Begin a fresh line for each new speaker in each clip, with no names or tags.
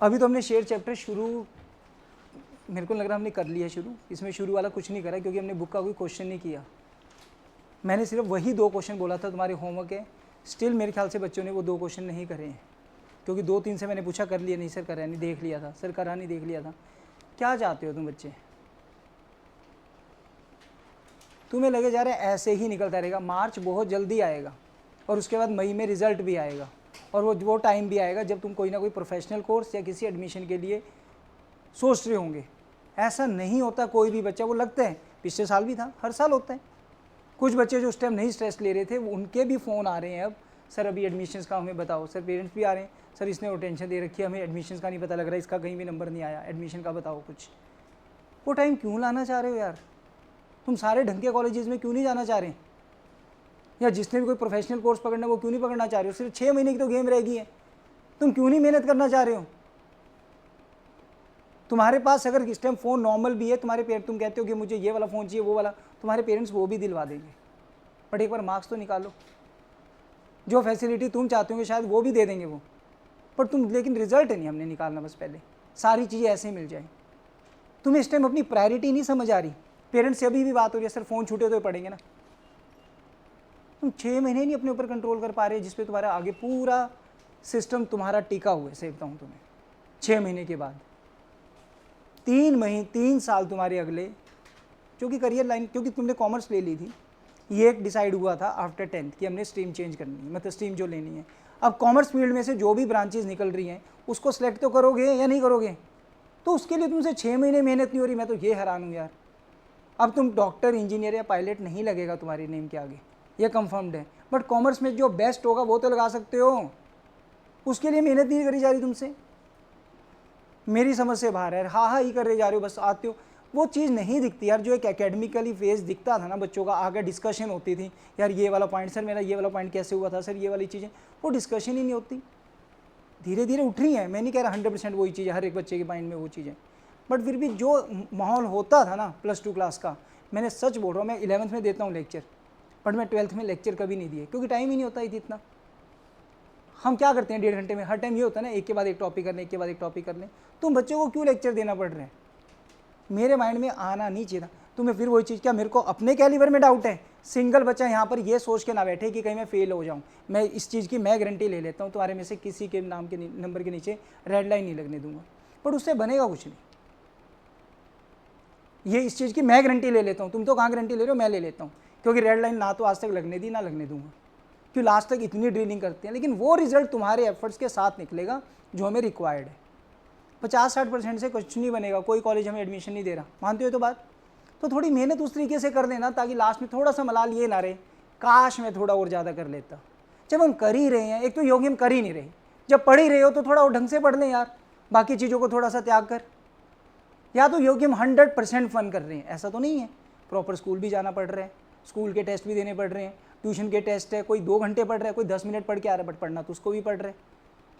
अभी तो हमने शेयर चैप्टर शुरू, मेरे को लग रहा हमने कर लिया शुरू। इसमें शुरू वाला कुछ नहीं करा क्योंकि हमने बुक का कोई क्वेश्चन नहीं किया। मैंने सिर्फ वही 2 क्वेश्चन बोला था तुम्हारे होमवर्क है। स्टिल मेरे ख्याल से बच्चों ने वो 2 क्वेश्चन नहीं करे हैं, क्योंकि 2-3 से मैंने पूछा कर लिया नहीं सर, करा नहीं, देख लिया था सर, करा नहीं, देख लिया था। क्या चाहते हो तुम बच्चे? तुम्हें लगे जा रहे ऐसे ही निकलता रहेगा। मार्च बहुत जल्दी आएगा और उसके बाद मई में रिजल्ट भी आएगा, और वो टाइम भी आएगा जब तुम कोई ना कोई प्रोफेशनल कोर्स या किसी एडमिशन के लिए सोच रहे होंगे। ऐसा नहीं होता कोई भी बच्चा, वो लगता है पिछले साल भी था, हर साल होता है। कुछ बच्चे जो उस टाइम नहीं स्ट्रेस ले रहे थे उनके भी फ़ोन आ रहे हैं अब, सर अभी एडमिशन्स का हमें बताओ। सर पेरेंट्स भी आ रहे हैं, सर इसने वो टेंशन दे रखी है, हमें एडमिशन्स का नहीं पता लग रहा है, इसका कहीं भी नंबर नहीं आया, एडमिशन का बताओ कुछ। वो टाइम क्यों लाना चाह रहे हो यार? तुम सारे ढंग के कॉलेजेस में क्यों नहीं जाना चाह रहे? या जिसने भी कोई प्रोफेशनल कोर्स पकड़ना वो क्यों नहीं पकड़ना चाह रहे हो? सिर्फ 6 महीने की तो गेम रह गई है, तुम क्यों नहीं मेहनत करना चाह रहे हो? तुम्हारे पास अगर इस टाइम फ़ोन नॉर्मल भी है, तुम्हारे पेरेंट्स, तुम कहते हो कि मुझे ये वाला फ़ोन चाहिए वो वाला, तुम्हारे पेरेंट्स वो भी दिलवा देंगे, बट एक बार मार्क्स तो निकालो। जो फैसिलिटी तुम चाहते हो शायद वो भी दे देंगे वो, पर तुम, लेकिन रिजल्ट नहीं हमने निकालना, बस पहले सारी चीज़ें ऐसे ही मिल जाए। तुम्हें इस टाइम अपनी प्रायोरिटी नहीं समझ आ रही। पेरेंट्स से अभी भी बात हो रही है, सर फ़ोन छूटे तो पढ़ेंगे ना। तुम 6 महीने नहीं अपने ऊपर कंट्रोल कर पा रहे, जिसपे तुम्हारा आगे पूरा सिस्टम तुम्हारा टिका हुआ है। से बताऊँ तुम्हें, 6 महीने के बाद 3 साल तुम्हारे अगले, क्योंकि करियर लाइन, क्योंकि तुमने कॉमर्स ले ली थी, ये एक डिसाइड हुआ था आफ्टर 10th कि हमने स्ट्रीम चेंज करनी है, मतलब स्ट्रीम जो लेनी है। अब कॉमर्स फील्ड में से जो भी ब्रांचेज निकल रही हैं उसको सिलेक्ट तो करोगे या नहीं करोगे? तो उसके लिए तुमसे 6 महीने मेहनत नहीं हो रही। मैं तो ये हैरान हूँ यार। अब तुम डॉक्टर, इंजीनियर या पायलट नहीं लगेगा तुम्हारे नेम के आगे, ये कंफर्म्ड है, बट कॉमर्स में जो बेस्ट होगा वो तो लगा सकते हो, उसके लिए मेहनत नहीं करी जा रही तुमसे। मेरी समझ से बाहर है, हाँ हाँ ही कर रहे जा रहे हो, बस आते हो। वो चीज़ नहीं दिखती यार, जो एक एकेडमिकली फेज दिखता था ना बच्चों का, आगे डिस्कशन होती थी, यार ये वाला पॉइंट सर, मेरा ये वाला पॉइंट कैसे हुआ था सर, ये वाली चीज़ें, वो डिस्कशन ही नहीं होती। धीरे धीरे उठ रही हैं, मैं नहीं कह रहा 100% वही चीज़ है हर एक बच्चे के माइंड में वो चीज़ें, बट फिर भी जो माहौल होता था ना +2 क्लास का, मैंने सच बोल रहा हूँ, मैं 11th में देता हूँ लेक्चर, बट मैं 12th में लेक्चर कभी नहीं दिए, क्योंकि टाइम ही नहीं होता इतना। हम क्या करते हैं 1.5 घंटे में, हर टाइम ये होता है ना, एक के बाद एक टॉपिक कर लें, एक के बाद एक टॉपिक कर लें। तुम बच्चों को क्यों लेक्चर देना पड़ रहा है? मेरे माइंड में आना नहीं चाहिए था। तुम्हें फिर वही चीज़, क्या मेरे को अपने कैलिबर में डाउट है? सिंगल बच्चा यहाँ पर ये सोच के ना बैठे कि कहीं मैं फेल हो जाऊँ। मैं इस चीज़ की मैं गारंटी ले लेता हूँ, तुम्हारे में से किसी के नाम के नंबर के नीचे रेड लाइन नहीं लगने दूंगा, बट उससे बनेगा कुछ नहीं। ये इस चीज़ की मैं गारंटी ले लेता हूँ। तुम तो कहाँ गारंटी ले रहे हो? मैं ले लेता हूँ, क्योंकि रेड लाइन ना तो आज तक लगने दी, ना लगने दूंगा, क्यों लास्ट तक इतनी ड्रिलिंग करते हैं। लेकिन वो रिजल्ट तुम्हारे एफर्ट्स के साथ निकलेगा जो हमें रिक्वायर्ड है। 50-60% से कुछ नहीं बनेगा। कोई कॉलेज हमें एडमिशन नहीं दे रहा, मानते हो तो बात, तो थोड़ी मेहनत उस तरीके से कर लेना ताकि लास्ट में थोड़ा सा मलाल ये ना रहे, काश मैं थोड़ा और ज़्यादा कर लेता। जब हम कर ही रहे हैं, एक तो योगी हम कर ही नहीं रहे, जब पढ़ ही रहे हो तो थोड़ा और ढंग से पढ़ लें यार, बाकी चीज़ों को थोड़ा सा त्याग कर। या तो योगी हम 100% फन कर रहे हैं, ऐसा तो नहीं है, प्रॉपर स्कूल भी जाना पड़ रहा है, स्कूल के टेस्ट भी देने पड़ रहे हैं, ट्यूशन के टेस्ट है, कोई 2 घंटे पढ़ रहा है, कोई 10 मिनट पढ़ के आ रहा है, बट पढ़ना तो उसको भी पढ़ रहा है।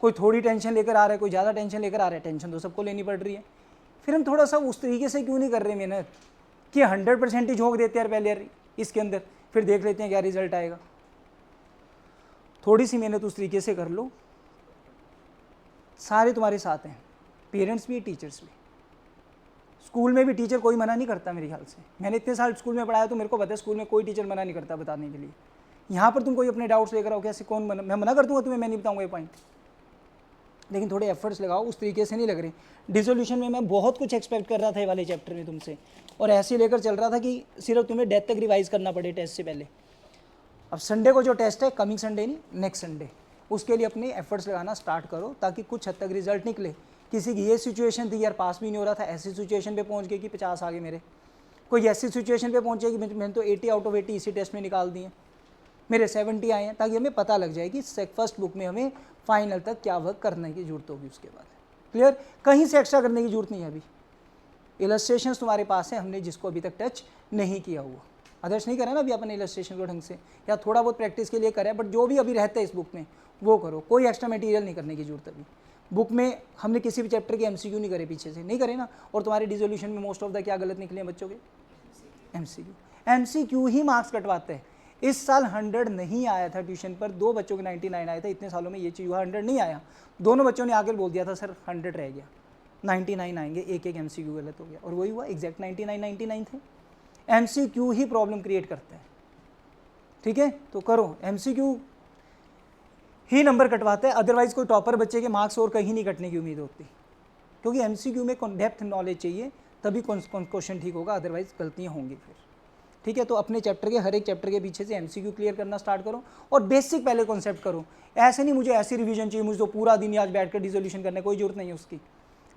कोई थोड़ी टेंशन लेकर आ रहा है, कोई ज़्यादा टेंशन लेकर आ रहा है, टेंशन तो सबको लेनी पड़ रही है। फिर हम थोड़ा सा उस तरीके से क्यों नहीं कर रहे मेहनत कि 100% ही झोंक देते हैं यार पहले यार इसके अंदर, फिर देख लेते हैं क्या रिजल्ट आएगा। थोड़ी सी मेहनत उस तरीके से कर लो। सारे तुम्हारे साथ हैं, पेरेंट्स भी, टीचर्स भी। स्कूल में भी टीचर कोई मना नहीं करता मेरे ख्याल से। मैंने इतने साल स्कूल में पढ़ाया तो मेरे को पता है स्कूल में कोई टीचर मना नहीं करता बताने के लिए। यहाँ पर तुम कोई अपने डाउट्स लेकर आओ, कैसे कौन मैं मना कर दूंगा तुम्हें, मैं नहीं बताऊंगा ये पॉइंट। लेकिन थोड़े एफर्ट्स लगाओ, उस तरीके से नहीं लग रहे। डिसोल्यूशन में मैं बहुत कुछ एक्सपेक्ट कर रहा था ये वाले चैप्टर में तुमसे, और ऐसे लेकर चल रहा था कि सिर्फ तुम्हें डेथ तक रिवाइज करना पड़े टेस्ट से पहले। अब संडे को जो टेस्ट है, कमिंग संडे नहीं, नेक्स्ट संडे, उसके लिए अपने एफर्ट्स लगाना स्टार्ट करो ताकि कुछ हद तक रिजल्ट निकले। किसी की ये सिचुएशन थी यार पास भी नहीं हो रहा था, ऐसी सिचुएशन पे पहुंच गए कि 50 आ गए मेरे। कोई ऐसी सिचुएशन पे पहुंचे कि मैंने तो 80 आउट ऑफ 80 इसी टेस्ट में निकाल दिए, मेरे 70 आए हैं, ताकि हमें पता लग जाए कि फर्स्ट बुक में हमें फाइनल तक क्या वर्क करने की जरूरत होगी। उसके बाद क्लियर, कहीं से एक्स्ट्रा करने की जरूरत नहीं है। अभी इलस्ट्रेशंस तुम्हारे पास है, हमने जिसको अभी तक टच नहीं किया हुआ, अदर्स नहीं करा ना अभी अपने इलस्ट्रेशन को ढंग से, या थोड़ा बहुत प्रैक्टिस के लिए करें, बट जो भी अभी रहता है इस बुक में वो करो। कोई एक्स्ट्रा मटेरियल नहीं करने की जरूरत अभी। बुक में हमने किसी भी चैप्टर के एमसीक्यू नहीं करे, पीछे से नहीं करे ना। और तुम्हारे डिसोल्यूशन में मोस्ट ऑफ द क्या गलत निकले हैं बच्चों के? एमसीक्यू। एमसीक्यू ही मार्क्स कटवाते हैं। इस साल 100 नहीं आया था ट्यूशन पर, 2 बच्चों के 99 आया था, इतने सालों में ये चीज़ हुआ 100 नहीं आया, दोनों बच्चों ने आकर बोल दिया था सर 100 रह गया, 99 आएंगे, एक एक MCQ गलत हो गया, और वही हुआ, एग्जैक्ट 99 थे। MCQ ही प्रॉब्लम क्रिएट करता है, ठीक है, तो करो, MCQ ही नंबर कटवाता है, अदरवाइज कोई टॉपर बच्चे के मार्क्स और कहीं नहीं कटने की उम्मीद होती, क्योंकि MCQ में डेप्थ नॉलेज चाहिए, तभी क्वेश्चन ठीक होगा, अदरवाइज गलतियाँ होंगी फिर, ठीक है। तो अपने चैप्टर के हर एक चैप्टर के पीछे से MCQ क्लियर करना स्टार्ट करो, और बेसिक पहले कॉन्सेप्ट करो। ऐसे नहीं मुझे ऐसी रिवीजन चाहिए, मुझे तो पूरा दिन आज बैठ कर डिसोल्यूशन करने, कोई जरूरत नहीं है उसकी।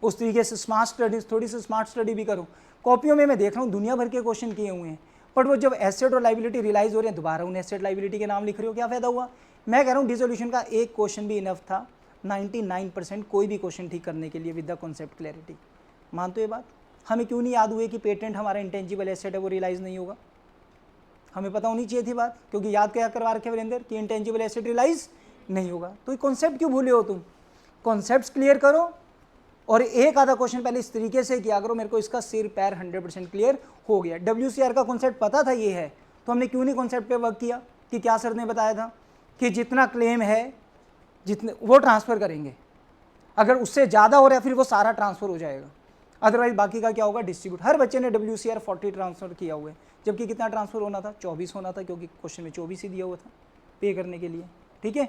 उस तरीके से स्मार्ट स्टडीज, थोड़ी सी स्मार्ट स्टडी भी करो। कॉपियों में मैं देख रहा हूँ दुनिया भर के क्वेश्चन किए हुए हैं, बट वो जब एसेट और लाइबिलिटी रियलाइज हो रहे हैं, दोबारा उन एसेट लाइबिलिटी के नाम लिख रहे हो, क्या फायदा हुआ। मैं कह रहा हूँ डिसोल्यूशन का एक क्वेश्चन भी इनफ था, 99% कोई भी क्वेश्चन ठीक करने के लिए विद द कॉन्सेप्ट क्लैरिटी। मानते हो ये बात। हमें क्यों नहीं याद हुए कि पेटेंट हमारा इंटेंजिबल एसेट है, वो रियलाइज नहीं होगा, हमें पता होनी चाहिए थी बात, क्योंकि याद क्या करवा रखे वीरेंद्र कि इंटेंजिबल एसेट रियलाइज नहीं होगा। तो ये कॉन्सेप्ट क्यों भूले हो तुम, कॉन्सेप्ट्स क्लियर करो, और एक आधा क्वेश्चन पहले इस तरीके से किया करो, मेरे को इसका सिर पैर 100% क्लियर हो गया। WCR का कॉन्सेप्ट पता था ये है, तो हमने क्यों नहीं कॉन्सेप्ट पे वर्क किया, कि क्या सर ने बताया था कि जितना क्लेम है जितने वो ट्रांसफ़र करेंगे, अगर उससे ज़्यादा हो रहा है फिर वो सारा ट्रांसफ़र हो जाएगा, अदरवाइज बाकी का क्या होगा, डिस्ट्रीब्यूट। हर बच्चे ने WCR 40 ट्रांसफ़र किया हुआ है, जबकि कितना ट्रांसफ़र होना था, 24 होना था, क्योंकि क्वेश्चन में 24 ही दिया हुआ था पे करने के लिए, ठीक है।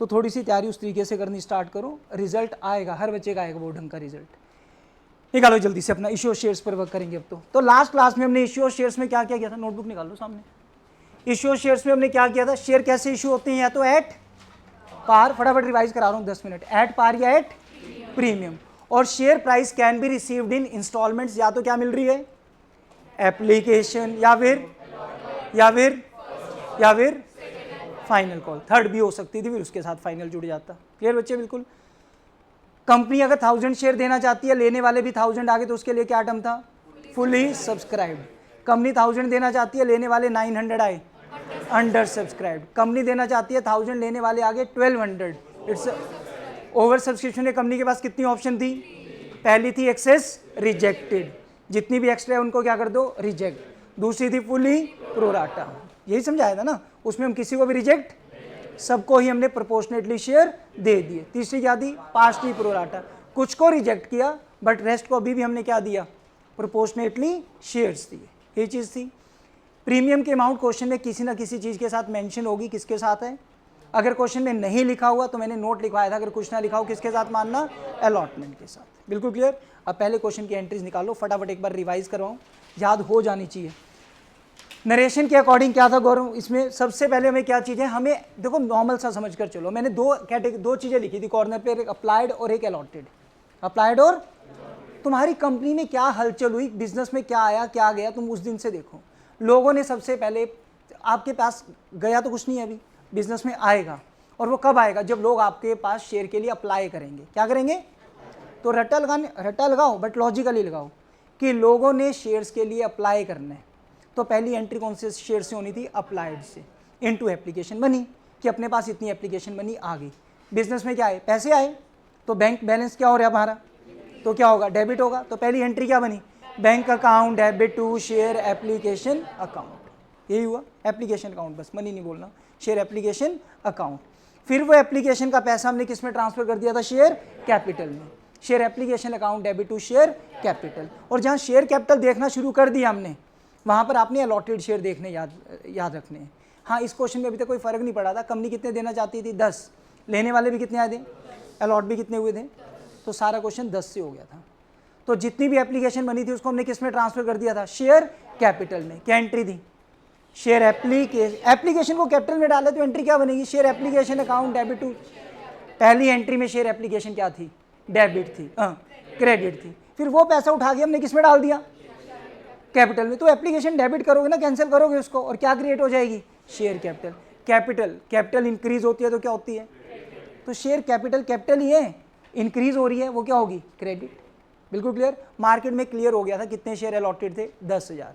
तो थोड़ी सी तैयारी उस तरीके से करनी स्टार्ट करो, रिजल्ट आएगा, हर बच्चे का आएगा वो ढंग का रिजल्ट। निकालो जल्दी से अपना इश्यू शेयर्स पर वर्क करेंगे अब तो लास्ट क्लास में हमने इश्यू शेयर्स में क्या क्या किया था, नोटबुक निकाल लो सामने। इश्यू शेयर्स में हमने क्या किया था, शेयर कैसे इशू होते हैं, या तो एट पार, फटाफट रिवाइज करा रहा हूँ 10 मिनट, एट पार या एट प्रीमियम, और share price can be received in installments, या तो क्या मिल रही है, एप्लीकेशन, या फिर फाइनल कॉल, थर्ड भी हो सकती थी, फिर उसके साथ फाइनल जुड़ जाता। क्लियर बच्चे, बिल्कुल। कंपनी अगर 1000 शेयर देना चाहती है, लेने वाले भी 1000 आगे, तो उसके लिए क्या टर्म था, फुली सब्सक्राइब्ड। कंपनी 1000 देना चाहती है, लेने वाले 900 आए, अंडर सब्सक्राइब्ड। कंपनी देना चाहती है 1000, लेने वाले आगे 1200, इट्स ओवर सब्सक्रिप्शन है। कंपनी के पास कितनी ऑप्शन थी, पहली थी एक्सेस रिजेक्टेड, जितनी भी एक्स्ट्रा है उनको क्या कर दो, रिजेक्ट। दूसरी थी फुली प्रोराटा, यही समझाया था ना, उसमें हम किसी को भी रिजेक्ट, सबको ही हमने प्रोपोर्शनेटली शेयर दे दिए। तीसरी क्या थी, पार्शली प्रोराटा, कुछ को रिजेक्ट किया बट रेस्ट को अभी भी हमने क्या दिया, प्रोपोर्शनेटली शेयर्स दिए, ये चीज़ थी। प्रीमियम के अमाउंट क्वेश्चन में किसी ना किसी चीज़ के साथ मेंशन होगी, किसके साथ है, अगर क्वेश्चन में नहीं लिखा हुआ तो मैंने नोट लिखवाया था, अगर कुछ ना लिखा हो किसके साथ मानना, अलॉटमेंट के साथ। बिल्कुल क्लियर। अब पहले क्वेश्चन की एंट्रीज निकालो, फटाफट एक बार रिवाइज करवाऊँ, याद हो जानी चाहिए। नरेशन के अकॉर्डिंग क्या था गौरव, इसमें सबसे पहले हमें क्या चीज़ है, हमें देखो नॉर्मल सा समझ कर चलो। मैंने दो चीज़ें लिखी थी कॉर्नर पे, एक अप्लाइड और एक अलॉटेड। अप्लाइड और तुम्हारी कंपनी में क्या हलचल हुई, बिजनेस में क्या आया क्या गया, तुम उस दिन से देखो। लोगों ने सबसे पहले, आपके पास गया तो कुछ नहीं है अभी, बिजनेस में आएगा, और वो कब आएगा, जब लोग आपके पास शेयर के लिए अप्लाई करेंगे। क्या करेंगे, तो रट्टा लगाओ बट लॉजिकली लगाओ, कि लोगों ने शेयर्स के लिए अप्लाई करना है, तो पहली एंट्री कौन से शेयर से होनी थी, अप्लाइड से, इनटू एप्लीकेशन मनी, कि अपने पास इतनी एप्लीकेशन मनी आ गई। बिजनेस में क्या आए, पैसे आए, तो बैंक बैलेंस क्या हो रहा है हमारा, तो क्या होगा, डेबिट होगा। तो पहली एंट्री क्या बनी, bank account debit to share application account, यही हुआ, एप्लीकेशन अकाउंट, बस मनी नहीं बोलना, शेयर एप्लीकेशन अकाउंट। फिर वो एप्लीकेशन का पैसा हमने किस में ट्रांसफर कर दिया था, शेयर कैपिटल में, share application account debit to share capital. और जहाँ शेयर कैपिटल देखना शुरू कर दिया हमने, वहाँ पर आपने अलॉटेड शेयर देखने याद रखने हैं। हाँ, इस क्वेश्चन में अभी तक कोई फर्क नहीं पड़ा था, कंपनी कितने देना चाहती थी, 10, लेने वाले भी कितने आए थे, अलॉट भी कितने हुए थे, तो सारा क्वेश्चन 10 से हो गया था। तो जितनी भी एप्लीकेशन बनी थी उसको हमने किस में ट्रांसफर कर दिया था, शेयर कैपिटल में। क्या एंट्री थी, शेयर एप्लीकेशन को कैपिटल में डाले तो एंट्री क्या बनेगी, share application account debit to, पहली एंट्री में शेयर एप्लीकेशन क्या थी, डेबिट थी, क्रेडिट थी। फिर वो पैसा उठा के हमने किस में डाल दिया, कैपिटल में। तो एप्लीकेशन डेबिट करोगे ना, कैंसिल करोगे उसको, और क्या क्रिएट हो जाएगी, शेयर कैपिटल। कैपिटल इंक्रीज होती है तो क्या होती है, तो शेयर कैपिटल ही है, इंक्रीज हो रही है, वो क्या होगी, क्रेडिट। बिल्कुल क्लियर। मार्केट में क्लियर हो गया था कितने शेयर अलॉटेड थे, 10,000।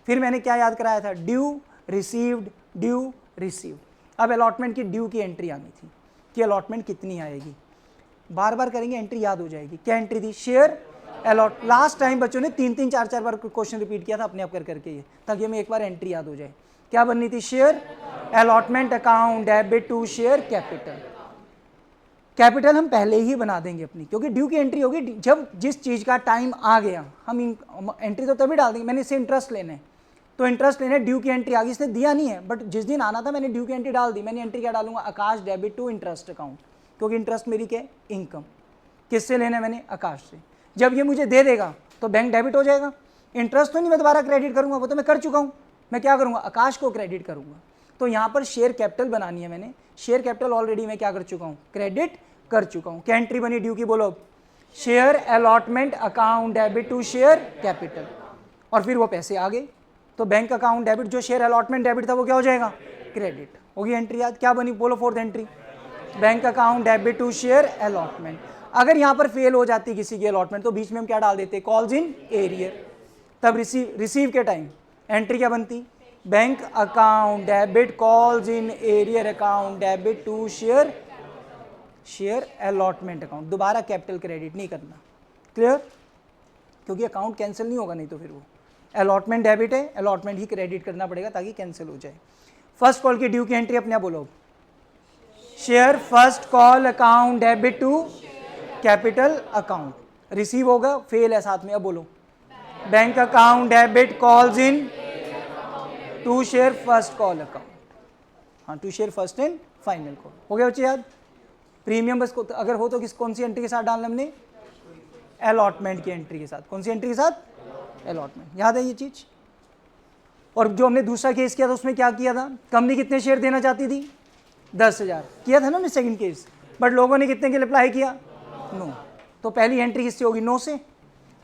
फिर मैंने क्या याद कराया था, ड्यू रिसीव्ड। अब अलॉटमेंट की ड्यू की एंट्री आनी थी, कि अलॉटमेंट कितनी आएगी, बार बार करेंगे एंट्री याद हो जाएगी। क्या एंट्री थी, शेयर अलॉट। लास्ट टाइम बच्चों ने 3-3 4-4 बार क्वेश्चन रिपीट किया था अपने आप कर करके ये, ताकि हमें एक बार एंट्री याद हो जाए। क्या बननी थी? Share allotment account debit to share capital. Capital हम पहले ही बना देंगे अपनी, क्योंकि ड्यू की एंट्री होगी जब जिस चीज़ का टाइम आ गया, हम एंट्री तो तभी डाल देंगे। मैंने इससे इंटरेस्ट लेना है, तो इंटरेस्ट लेने ड्यू की एंट्री आ गई, इसने दिया नहीं है, बट जिस दिन आना था मैंने ड्यू की एंट्री डाल दी। मैंने एंट्री क्या डालूंगा? आकाश डेबिट टू इंटरेस्ट अकाउंट, क्योंकि इंटरेस्ट मेरी क्या है? इनकम। किससे लेना है मैंने? आकाश से। जब ये मुझे दे देगा तो बैंक डेबिट हो जाएगा। इंटरेस्ट तो नहीं मैं दोबारा क्रेडिट करूंगा, वो तो मैं कर चुका हूं। मैं क्या करूंगा? आकाश को क्रेडिट करूंगा। तो यहां पर शेयर कैपिटल बनानी है मैंने। शेयर कैपिटल ऑलरेडी मैं क्या कर चुका हूं? क्रेडिट कर चुका हूं। क्या एंट्री बनी ड्यू की? बोलो। Share allotment account debit to share capital, और फिर वो पैसे आ गए, तो बैंक अकाउंट डेबिट, जो शेयर अलॉटमेंट डेबिट था वो क्या हो जाएगा? क्रेडिट होगी। एंट्री याद क्या बनी? बोलो fourth entry. Bank account debit to share allotment. अगर यहां पर फेल हो जाती किसी की अलॉटमेंट, तो बीच में हम क्या डाल देते? Calls in arrear. तब रिसीव के टाइम एंट्री क्या बनती? Bank account debit calls in arrear account debit to share allotment account. दोबारा कैपिटल क्रेडिट नहीं करना। क्लियर? क्योंकि अकाउंट कैंसिल नहीं होगा नहीं तो फिर वो अलॉटमेंट डेबिट है, अलॉटमेंट ही क्रेडिट करना पड़ेगा ताकि कैंसिल हो जाए। फर्स्ट कॉल की ड्यू की एंट्री अपने आप बोलो। Share first call account debit to capital account. Receive होगा, फेल है साथ में, अब बोलो। Bank account debit calls in to share first call account. हाँ, to share first and final call. हो गया बच्चे याद? प्रीमियम बस को अगर हो तो कौन सी एंट्री के साथ डालना हमने? अलॉटमेंट की एंट्री के साथ। कौन सी एंट्री के साथ? अलॉटमेंट। याद है ये चीज? और जो हमने दूसरा केस किया था उसमें क्या किया था? कंपनी कितने शेयर देना चाहती थी? 10,000 किया था ना हमने सेकंड केस, बट लोगों ने कितने के लिए अप्लाई किया? 9। तो पहली एंट्री किससे होगी? 9 से।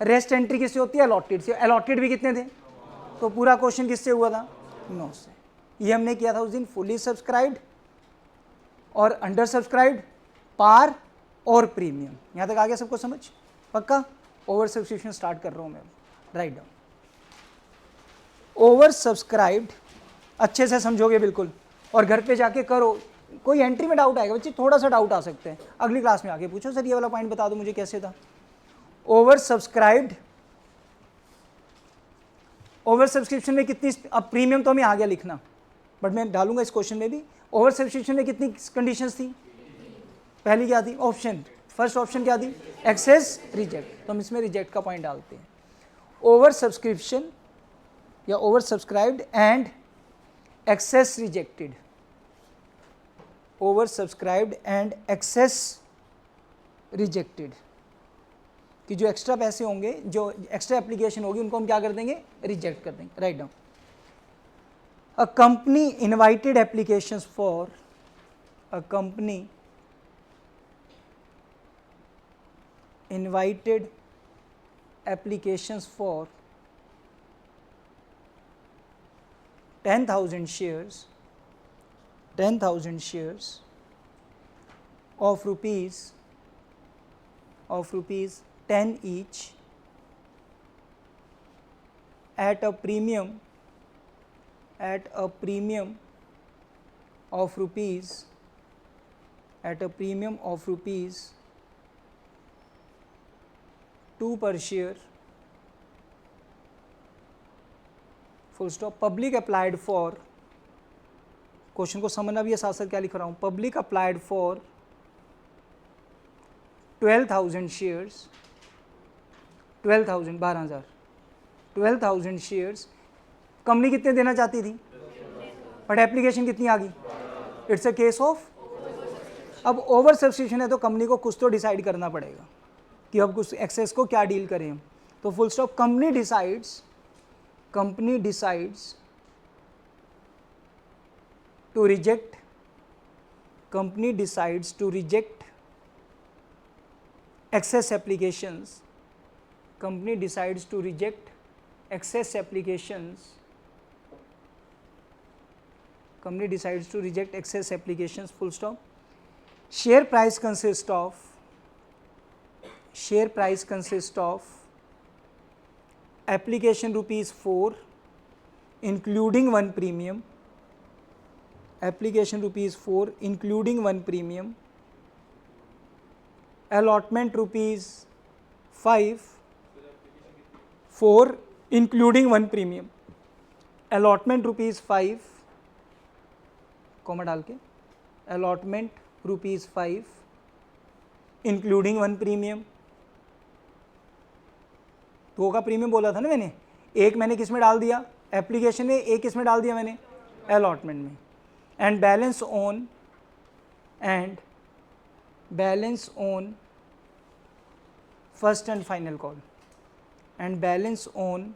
रेस्ट एंट्री किससे होती है? अलॉटेड से। अलॉटेड भी कितने थे? तो पूरा क्वेश्चन किससे हुआ था? 9 से। ये हमने किया था उस दिन। फुली सब्सक्राइब्ड और अंडर सब्सक्राइब्ड, पार और प्रीमियम। यहां तक आ गया सबको समझ? पक्का? ओवर सब्सक्रिप्शन स्टार्ट कर रहा हूं मैं। Write down. ओवर सब्सक्राइब्ड अच्छे से समझोगे बिल्कुल, और घर पे जाके करो। कोई एंट्री में डाउट आएगा बच्चे, थोड़ा सा डाउट आ सकते हैं, अगली क्लास में आके पूछो सर ये वाला पॉइंट बता दो मुझे कैसे था। ओवर सब्सक्राइब्ड, ओवर सब्सक्रिप्शन में कितनी, अब प्रीमियम तो हमें आ गया लिखना, बट मैं डालूंगा इस क्वेश्चन में भी। ओवर सब्सक्रिप्शन में कितनी कंडीशंस थी? पहली क्या थी? ऑप्शन। फर्स्ट ऑप्शन क्या थी? Excess reject. तो हम इसमें रिजेक्ट का पॉइंट डालते हैं। ओवर सब्सक्रिप्शन या over subscribed and excess rejected. Over subscribed and excess rejected कि जो एक्स्ट्रा पैसे होंगे, जो एक्स्ट्रा एप्लीकेशन होगी, उनको हम क्या कर देंगे? रिजेक्ट कर देंगे। Write down. A company invited applications for, a company invited applications for 10,000 shares, 10,000 shares of rupees 10 each at a premium of rupees 2 per share, full stop. Public applied for, question को समझना भी है साथ साथ क्या लिख रहा हूं। Public applied for 12,000 shares, 12,000 12,000 12,000 shares. Company कितने देना चाहती थी? बट एप्लीकेशन कितनी आ गई? इट्स अ केस ऑफ, अब ओवर सब्सक्रिप्शन है तो कंपनी को कुछ तो डिसाइड करना पड़ेगा कि अब कुछ एक्सेस को क्या डील करें। तो full stop. Company decides to reject, company decides to reject excess applications, company decides to reject excess applications, company decides to reject excess applications, full stop. Share price consist of, share price consists of application rupees 4 including 1 premium, application rupees 4 including 1 premium, allotment rupees 5 4 including 1 premium, allotment ₹5, comma डाल के, allotment ₹5 including 1 premium. 2 का premium बोला था ना मैंने, एक मैंने किस में डाल दिया एप्लीकेशन में, एक किस में डाल दिया मैंने अलॉटमेंट में। And balance on first and final call, and balance on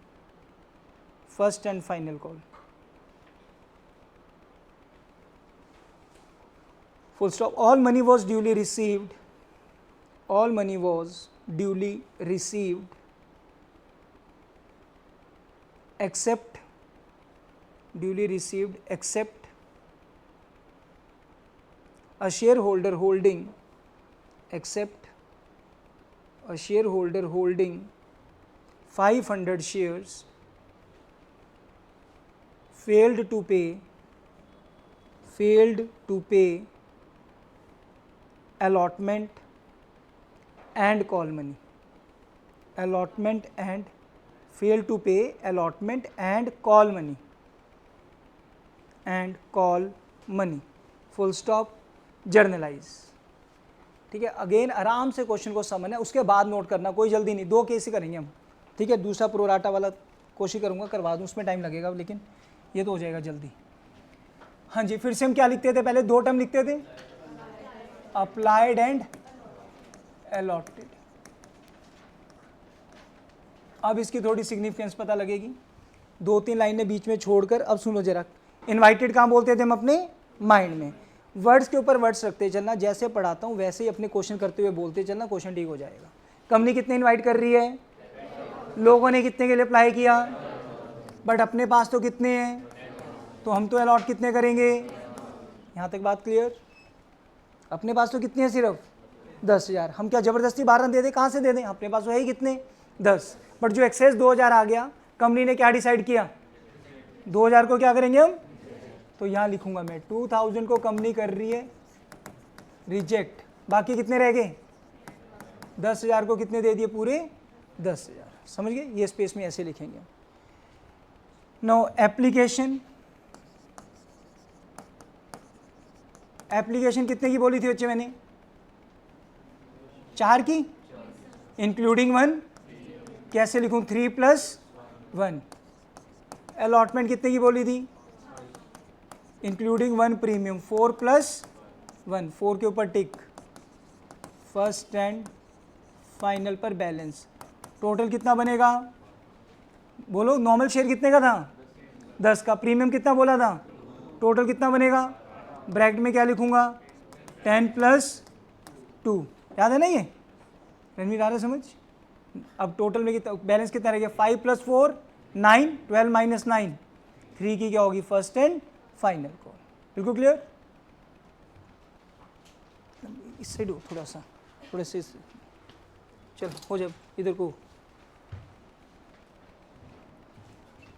first and final call, full stop. All money was duly received, all money was duly received except a shareholder holding, except a shareholder holding 500 shares failed to pay allotment and call money, allotment and fail to pay allotment and call money, full stop, generalized. ठीक है, again आराम से question को समझना, उसके बाद note करना, कोई जल्दी नहीं, 2 केस ही करेंगे हम। ठीक है, दूसरा प्रोराटा वाला कोशिश करूंगा करवा दूं, उसमें टाइम लगेगा, लेकिन ये तो हो जाएगा जल्दी। हाँ जी, फिर से हम क्या लिखते थे, पहले 2 टर्म लिखते थे, अप्लाइड एंड अलॉटेड। अब इसकी थोड़ी सिग्निफिकेंस पता लगेगी, 2-3 लाइनें बीच में छोड़कर। अब सुनो जरा, इनवाइटेड कहाँ बोलते थे हम अपने माइंड में, वर्ड्स के ऊपर वर्ड्स रखते चलना, जैसे पढ़ाता हूँ वैसे ही अपने क्वेश्चन करते हुए बोलते चलना, क्वेश्चन ठीक हो जाएगा। कंपनी कितने इनवाइट कर रही है, लोगों ने कितने के लिए अप्लाई किया, बट अपने पास तो कितने हैं, तो हम तो अलॉट कितने करेंगे। यहाँ तक बात क्लियर। अपने पास तो कितने हैं, सिर्फ 10,000। हम क्या ज़बरदस्ती 12 दे दें, कहाँ से दे दें, अपने पास तो है ही कितने 10, बट जो एक्सेस 2,000 आ गया, कंपनी ने क्या डिसाइड किया, 2,000 को क्या करेंगे हम, तो यहाँ लिखूंगा मैं 2,000 को कंपनी कर रही है रिजेक्ट, बाकी कितने रह गए 10,000 को कितने दे दिए, पूरे 10,000। समझ गए, ये स्पेस में ऐसे लिखेंगे। नो एप्लीकेशन कितने की बोली थी बच्चे मैंने, 4 की, इंक्लूडिंग 1, कैसे लिखूं 3+1। अलॉटमेंट कितने की बोली थी, इंक्लूडिंग 1 प्रीमियम, 4+1, 4 के ऊपर टिक, फर्स्ट एंड फाइनल पर बैलेंस। टोटल कितना बनेगा, बोलो, नॉर्मल शेयर कितने का था, 10 का, प्रीमियम कितना बोला था, टोटल कितना बनेगा, ब्रैकेट में क्या लिखूंगा 10+2, याद है ना ये, रणवीर आ रहा है समझ। अब टोटल में कितना बैलेंस कितना रहेगा, 5+4 9, 12 - 9, 3 की क्या होगी, फर्स्ट एंड फाइनल कॉल। बिल्कुल क्लियर। इस साइड हो थोड़ा सा, थोड़े से चल हो जाए इधर को।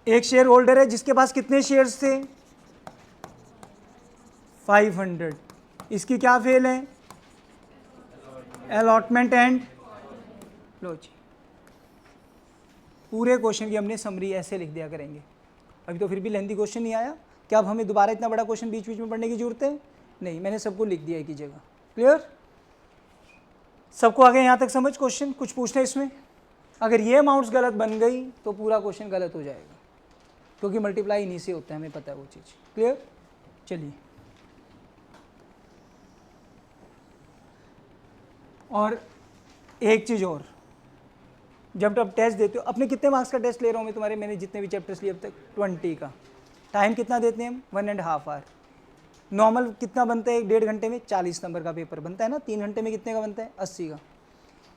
एक शेयर होल्डर है जिसके पास कितने शेयर्स थे, 500, इसकी क्या फेल है, अलॉटमेंट एंड, लो जी, पूरे क्वेश्चन की हमने समरी ऐसे लिख दिया करेंगे। अभी तो फिर भी लेंथी क्वेश्चन नहीं आया, क्या अब हमें दोबारा इतना बड़ा क्वेश्चन बीच बीच में पढ़ने की जरूरत है, नहीं, मैंने सबको लिख दिया एक ही जगह। क्लियर, सबको आगे यहाँ तक समझ। क्वेश्चन कुछ पूछना है इसमें, अगर ये अमाउंट्स गलत बन गई तो पूरा क्वेश्चन गलत हो जाएगा, क्योंकि मल्टीप्लाई इन्हीं से होता है, हमें पता है वो चीज़। क्लियर, चलिए। और एक चीज़ और, जब आप टेस्ट देते हो, अपने कितने मार्क्स का टेस्ट ले रहा हूँ मैं तुम्हारे, मैंने जितने भी चैप्टर्स लिए अब तक 20 का, टाइम कितना देते हैं हम, 1.5 आवर। नॉर्मल कितना बनता है, 1.5 घंटे में 40 नंबर का पेपर बनता है ना, 3 घंटे में कितने का बनता है, 80 का।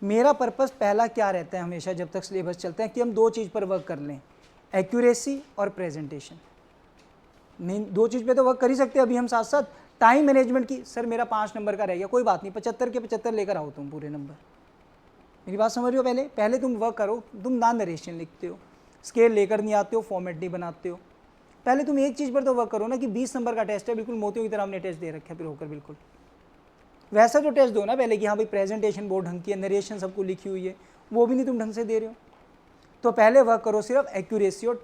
मेरा पर्पस पहला क्या रहता है हमेशा जब तक सिलेबस चलता है, कि हम 2 चीज़ पर वर्क कर लें, एक्यूरेसी और प्रेजेंटेशन। नहीं, 2 चीज़ पे तो वर्क कर ही सकते हैं अभी हम साथ साथ। टाइम मैनेजमेंट की, सर मेरा 5 नंबर का रह गया, कोई बात नहीं, 75 के 75 लेकर आओ तुम पूरे नंबर। मेरी बात समझ रहे हो, पहले तुम वर्क करो। तुम ना नरेशन लिखते हो, स्केल लेकर नहीं आते हो, फॉर्मेट नहीं बनाते हो, पहले तुम एक चीज़ पर तो वर्क करो ना, कि 20 नंबर का टेस्ट है, बिल्कुल मोतियों की तरह हमने टेस्ट दे रखा है, फिर होकर बिल्कुल वैसा जो टेस्ट दो ना पहले, कि हाँ भाई प्रेजेंटेशन बहुत ढंग की है, नरेशन सबको लिखी हुई है, वो भी नहीं तुम ढंग से दे रहे हो। तो पहले वर्क करो सिर्फ एक्यूरेसी और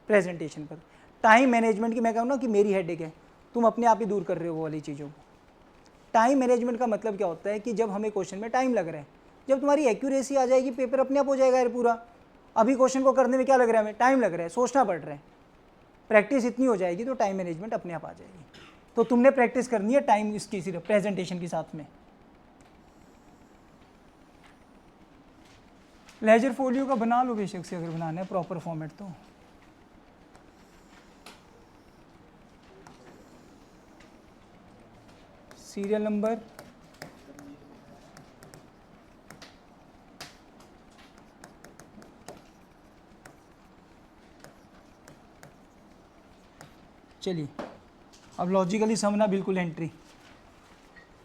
प्रेजेंटेशन पर। टाइम मैनेजमेंट की मैं कहूँ ना कि मेरी हेडेक है, तुम अपने आप ही दूर कर रहे हो वो वाली चीज़ों को। टाइम मैनेजमेंट का मतलब क्या होता है कि जब हमें क्वेश्चन में टाइम लग रहा है, जब तुम्हारी एक्यूरेसी आ जाएगी पेपर अपने आप हो जाएगा यार पूरा। अभी क्वेश्चन को करने में क्या लग रहा है, हमें टाइम लग रहा है, सोचना पड़ रहा है। प्रैक्टिस इतनी हो जाएगी तो टाइम मैनेजमेंट अपने आप आ जाएगी। तो तुमने प्रैक्टिस करनी है टाइम इसकी सिर्फ प्रेजेंटेशन के साथ में। लेजर फोलियो का बना लो बेशक से, अगर बनाना है प्रॉपर फॉर्मेट तो। सीरियल नंबर, चलिए अब लॉजिकली समझना बिल्कुल। एंट्री,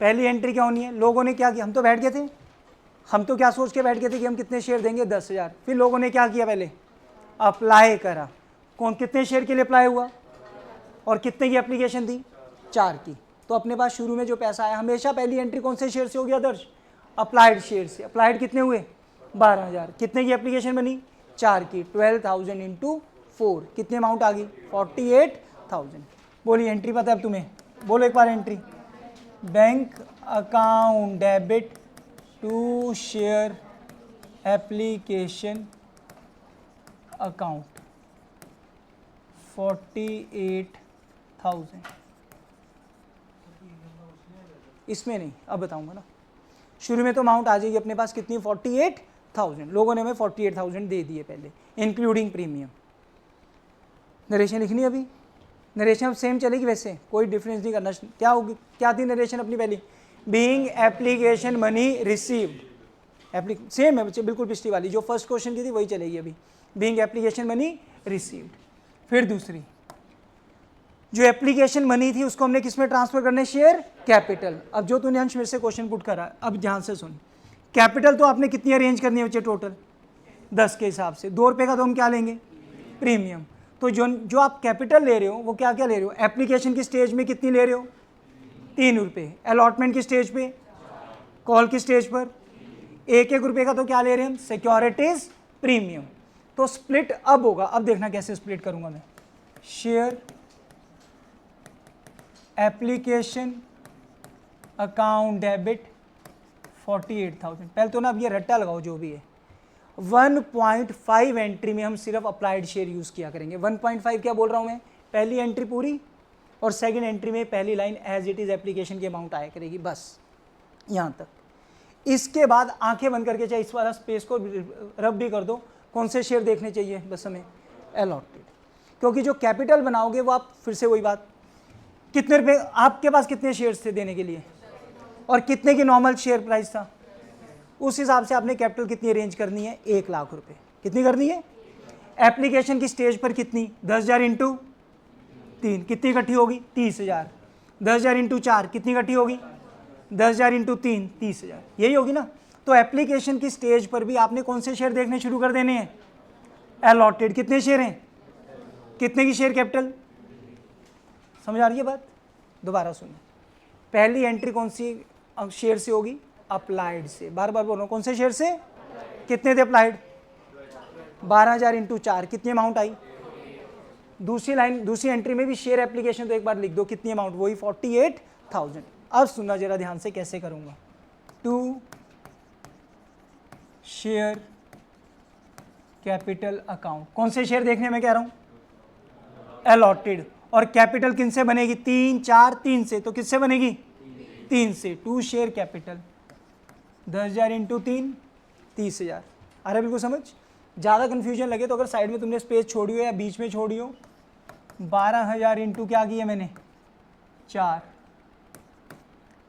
पहली एंट्री क्या होनी है, लोगों ने क्या किया, हम तो बैठ गए थे, हम तो क्या सोच के बैठ गए थे कि हम कितने शेयर देंगे, 10,000। फिर लोगों ने क्या किया, पहले अप्लाई करा। कौन कितने शेयर के लिए अप्लाई हुआ और कितने की एप्लीकेशन दी, 4 की। तो अपने पास शुरू में जो पैसा आया, हमेशा पहली एंट्री कौन से शेयर से होगी आदर्श, अप्लाइड शेयर से। अप्लाइड कितने हुए, 12,000। कितने की एप्लीकेशन बनी, 4 की। 12,000 इंटू 4 कितनी अमाउंट आ गई, 48,000। बोलिए एंट्री पता है अब तुम्हें, बोलो एक बार entry. Bank account debit to share application account 48,000। इसमें नहीं, अब बताऊंगा ना। शुरू में तो अमाउंट आ जाएगी अपने पास कितनी, 48,000। लोगों ने हमें 48,000 दे दिए पहले, इंक्लूडिंग प्रीमियम। नरेशन लिखनी है अभी, नरेशन अब सेम चलेगी वैसे, कोई डिफरेंस नहीं करना। क्या होगी, क्या थी नरेशन अपनी पहली, being application money received. Same है बच्चे, बिल्कुल पिछली वाली जो फर्स्ट क्वेश्चन की थी वही चलेगी अभी, बीइंग एप्लीकेशन मनी रिसीव्ड। फिर दूसरी, जो एप्लीकेशन मनी थी उसको हमने किस में ट्रांसफर करने, शेयर कैपिटल। अब जो तूने अंश मेरे से क्वेश्चन पुट करा, अब ध्यान से सुन। कैपिटल तो आपने कितनी अरेंज करनी है बच्चे, टोटल 10 के हिसाब से। 2 रुपये का तो हम क्या लेंगे, प्रीमियम। तो जो आप कैपिटल ले रहे हो वो क्या क्या ले रहे हो, एप्लीकेशन की स्टेज में कितनी ले रहे हो, 3 रुपये। अलॉटमेंट की स्टेज पे, कॉल की स्टेज पर 1-1 रुपये का तो क्या ले रहे हैं हम, सिक्योरिटीज प्रीमियम। तो स्प्लिट अब होगा, अब देखना कैसे स्प्लिट करूंगा मैं। Share application account debit 48,000। पहले तो ना अब ये रट्टा लगाओ जो भी है। 1.5 एंट्री में हम सिर्फ अप्लाइड शेयर यूज किया करेंगे। 1.5 क्या बोल रहा हूं मैं, पहली एंट्री पूरी, और सेकंड एंट्री में पहली line as it is application की अमाउंट आया करेगी, बस यहां तक। इसके बाद आंखें बंद करके चाहे इस वाला स्पेस को रब भी कर दो, कौन से शेयर देखने चाहिए बस हमें, अलॉटेड। क्योंकि जो कैपिटल बनाओगे वो आप फिर से वही बात, कितने रुपए आपके पास कितने शेयर्स थे देने के लिए और कितने की नॉर्मल शेयर प्राइस था, उस हिसाब से आपने कैपिटल कितनी अरेंज करनी है, 1 लाख रुपए। कितनी करनी है, एप्लीकेशन की स्टेज पर कितनी, 10,000 इंटू 3 कितनी इकट्ठी होगी, 30,000। 10,000 इंटू 4 कितनी इकट्ठी होगी, 10,000 इंटू 3 30,000, यही होगी ना। तो एप्लीकेशन की स्टेज पर भी आपने कौन से शेयर देखने शुरू कर देने हैं, अलॉटेड। कितने शेयर हैं, कितने की शेयर कैपिटल, समझ आ रही है बात। दोबारा सुनो, पहली एंट्री कौन सी शेयर से होगी, अप्लाइड से। बार बार बोल रहा हूं, कौन से शेयर से, कितने थे अप्लाइड, 12,000 इंटू 4 कितनी अमाउंट आई। दूसरी लाइन, दूसरी एंट्री में भी शेयर एप्लीकेशन तो एक बार लिख दो, कितनी अमाउंट, वही 48,000। अब सुनना जरा ध्यान से कैसे करूंगा। टू शेयर कैपिटल अकाउंट, कौन से शेयर देखने में कह रहा हूं, अलॉटेड। और कैपिटल किन से बनेगी, 3 4 3 से, तो किससे बनेगी, 3 से। 2 शेयर कैपिटल 10,000 इंटू 3 30,000। अरे बिल्कुल समझ, ज़्यादा कन्फ्यूजन लगे तो अगर साइड में तुमने स्पेस छोड़ी हो या बीच में छोड़ी हो, 12,000 इंटू क्या किया मैंने, 4।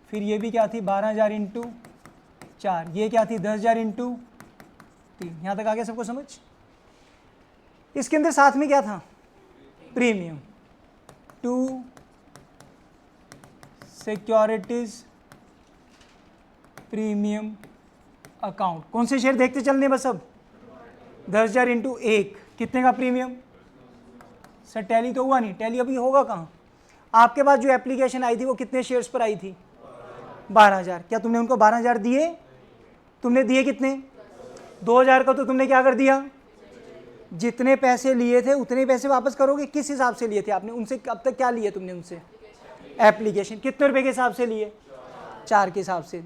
फिर ये भी क्या थी, 12,000 इंटू 4। ये क्या थी, 10,000 इंटू 3। यहाँ तक आ गया सबको समझ। इसके अंदर साथ में क्या था, प्रीमियम। 2 सिक्योरिटीज प्रीमियम अकाउंट, कौन से शेयर देखते चलने बस। अब 10,000 इंटू 1 कितने का प्रीमियम, सर टैली तो हुआ नहीं, टैली अभी होगा कहाँ। आपके पास जो एप्लीकेशन आई थी वो कितने शेयर्स पर आई थी, 12,000। क्या तुमने उनको 12,000 दिए, तुमने दिए कितने, 2,000 का तो तुमने क्या कर दिया, जितने पैसे लिए थे उतने पैसे वापस करोगे। किस हिसाब से लिए थे आपने उनसे, अब तक क्या लिए तुमने उनसे? एप्लीकेशन। कितने रुपए के हिसाब से लिए? 4 के हिसाब से।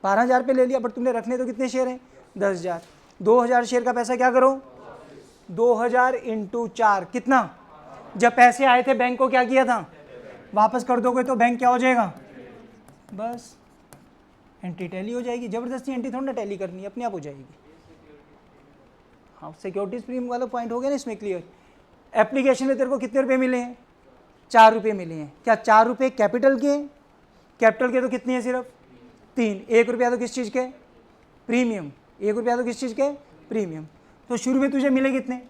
12,000 पे ले लिया, बट तुमने रखने तो कितने शेयर हैं? 10,000। 2,000 शेयर का पैसा क्या करो? 2,000 इंटू 4 कितना? जब पैसे आए थे बैंक को क्या किया था? वापस कर दोगे तो बैंक क्या हो जाएगा? बस एंट्री टैली हो जाएगी। जबरदस्ती एंट्री थोड़ा ना टैली करनी है, अपने आप हो जाएगी। हाँ, सिक्योरिटीज प्रीमियम वाला पॉइंट हो गया ना इसमें क्लियर। एप्लीकेशन में तेरे को कितने रुपए मिले हैं? 4 रुपये मिले हैं। क्या 4 रुपये कैपिटल के? कैपिटल के तो कितनी है? सिर्फ 3। 1 रुपया तो किस चीज़ के? प्रीमियम। 1 रुपया तो किस चीज़ के? प्रीमियम। तो शुरू में तुझे मिले कितने?